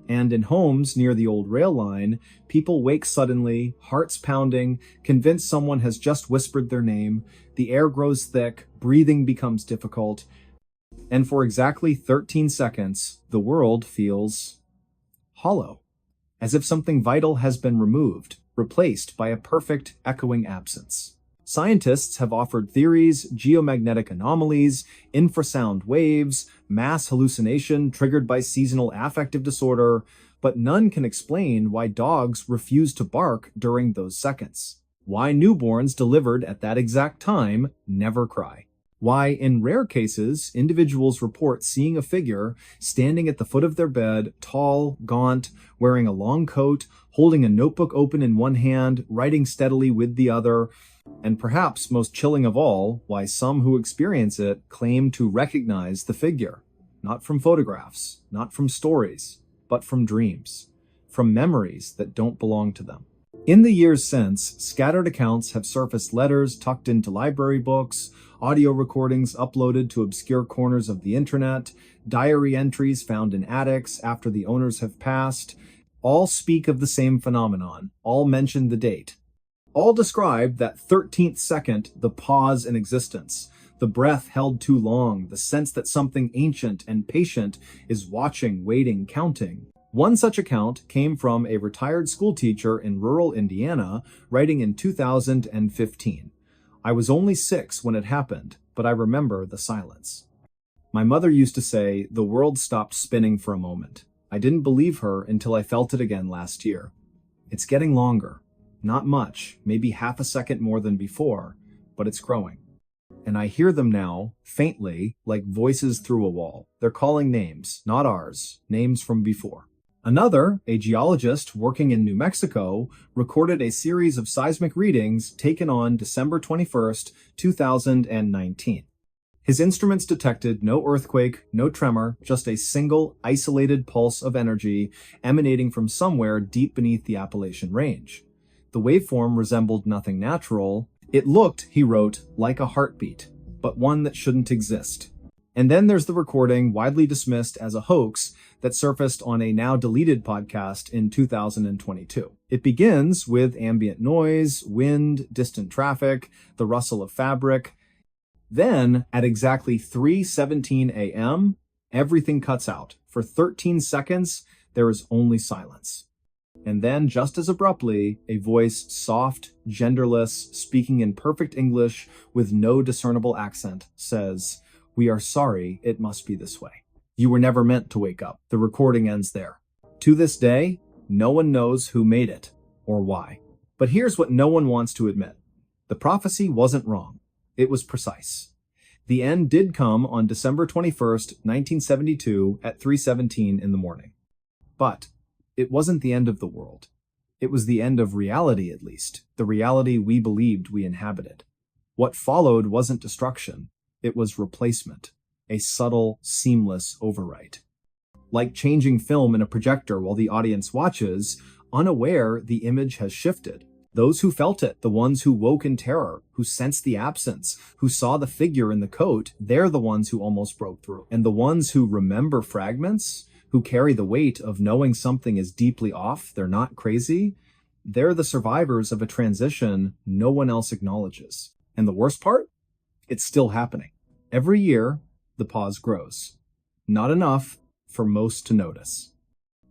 And in homes near the old rail line, people wake suddenly, hearts pounding, convinced someone has just whispered their name. The air grows thick, breathing becomes difficult, and for exactly 13 seconds, the world feels hollow, as if something vital has been removed, replaced by a perfect, echoing absence. Scientists have offered theories, geomagnetic anomalies, infrasound waves, mass hallucination triggered by seasonal affective disorder, but none can explain why dogs refuse to bark during those seconds. Why newborns delivered at that exact time never cry. Why, in rare cases, individuals report seeing a figure standing at the foot of their bed, tall, gaunt, wearing a long coat, holding a notebook open in one hand, writing steadily with the other, and perhaps most chilling of all, why some who experience it claim to recognize the figure, not from photographs, not from stories, but from dreams, from memories that don't belong to them. In the years since, scattered accounts have surfaced: letters tucked into library books, audio recordings uploaded to obscure corners of the internet, diary entries found in attics after the owners have passed. All speak of the same phenomenon, all mention the date. All describe that 13th second, the pause in existence, the breath held too long, the sense that something ancient and patient is watching, waiting, counting. One such account came from a retired schoolteacher in rural Indiana, writing in 2015. I was only 6 when it happened, but I remember the silence. My mother used to say, the world stopped spinning for a moment. I didn't believe her until I felt it again last year. It's getting longer. Not much, maybe half a second more than before, but it's growing. And I hear them now, faintly, like voices through a wall. They're calling names, not ours, names from before. Another, a geologist working in New Mexico, recorded a series of seismic readings taken on December 21st, 2019. His instruments detected no earthquake, no tremor, just a single, isolated pulse of energy emanating from somewhere deep beneath the Appalachian Range. The waveform resembled nothing natural. It looked, he wrote, like a heartbeat, but one that shouldn't exist. And then there's the recording, widely dismissed as a hoax, that surfaced on a now-deleted podcast in 2022. It begins with ambient noise, wind, distant traffic, the rustle of fabric. Then, at exactly 3:17 a.m., everything cuts out. For 13 seconds, there is only silence. And then, just as abruptly, a voice, soft, genderless, speaking in perfect English with no discernible accent, says, "We are sorry, it must be this way. You were never meant to wake up." The recording ends there. To this day, no one knows who made it or why. But here's what no one wants to admit. The prophecy wasn't wrong. It was precise. The end did come on December 21st, 1972 at 3:17 in the morning. But it wasn't the end of the world. It was the end of reality, at least, the reality we believed we inhabited. What followed wasn't destruction. It was replacement, a subtle, seamless overwrite. Like changing film in a projector while the audience watches, unaware the image has shifted. Those who felt it, the ones who woke in terror, who sensed the absence, who saw the figure in the coat, they're the ones who almost broke through. And the ones who remember fragments, who carry the weight of knowing something is deeply off, they're not crazy, they're the survivors of a transition no one else acknowledges. And the worst part? It's still happening. Every year, the pause grows. Not enough for most to notice.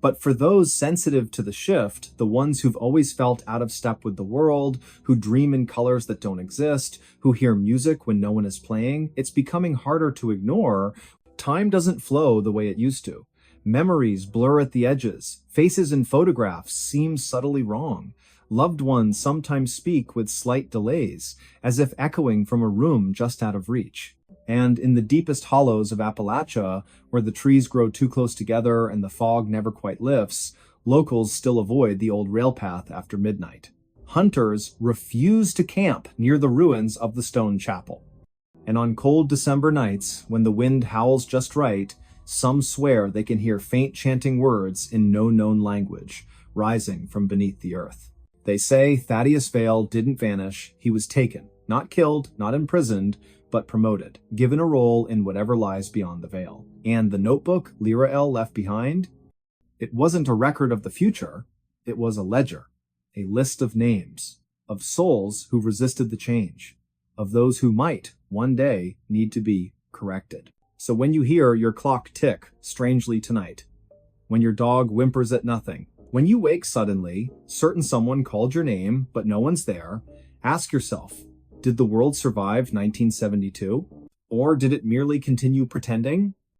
But for those sensitive to the shift, the ones who've always felt out of step with the world, who dream in colors that don't exist, who hear music when no one is playing, it's becoming harder to ignore. Time doesn't flow the way it used to. Memories blur at the edges. Faces in photographs seem subtly wrong. Loved ones sometimes speak with slight delays, as if echoing from a room just out of reach. And in the deepest hollows of Appalachia, where the trees grow too close together and the fog never quite lifts, locals still avoid the old rail path after midnight. Hunters refuse to camp near the ruins of the stone chapel. And on cold December nights, when the wind howls just right, some swear they can hear faint chanting words in no known language, rising from beneath the earth. They say Thaddeus Vale didn't vanish, he was taken, not killed, not imprisoned, but promoted, given a role in whatever lies beyond the veil. And the notebook Lirael left behind? It wasn't a record of the future, it was a ledger, a list of names, of souls who resisted the change, of those who might, one day, need to be corrected. So when you hear your clock tick strangely tonight, when your dog whimpers at nothing, when you wake suddenly, certain someone called your name, but no one's there, ask yourself, did the world survive 1972? Or did it merely continue pretending?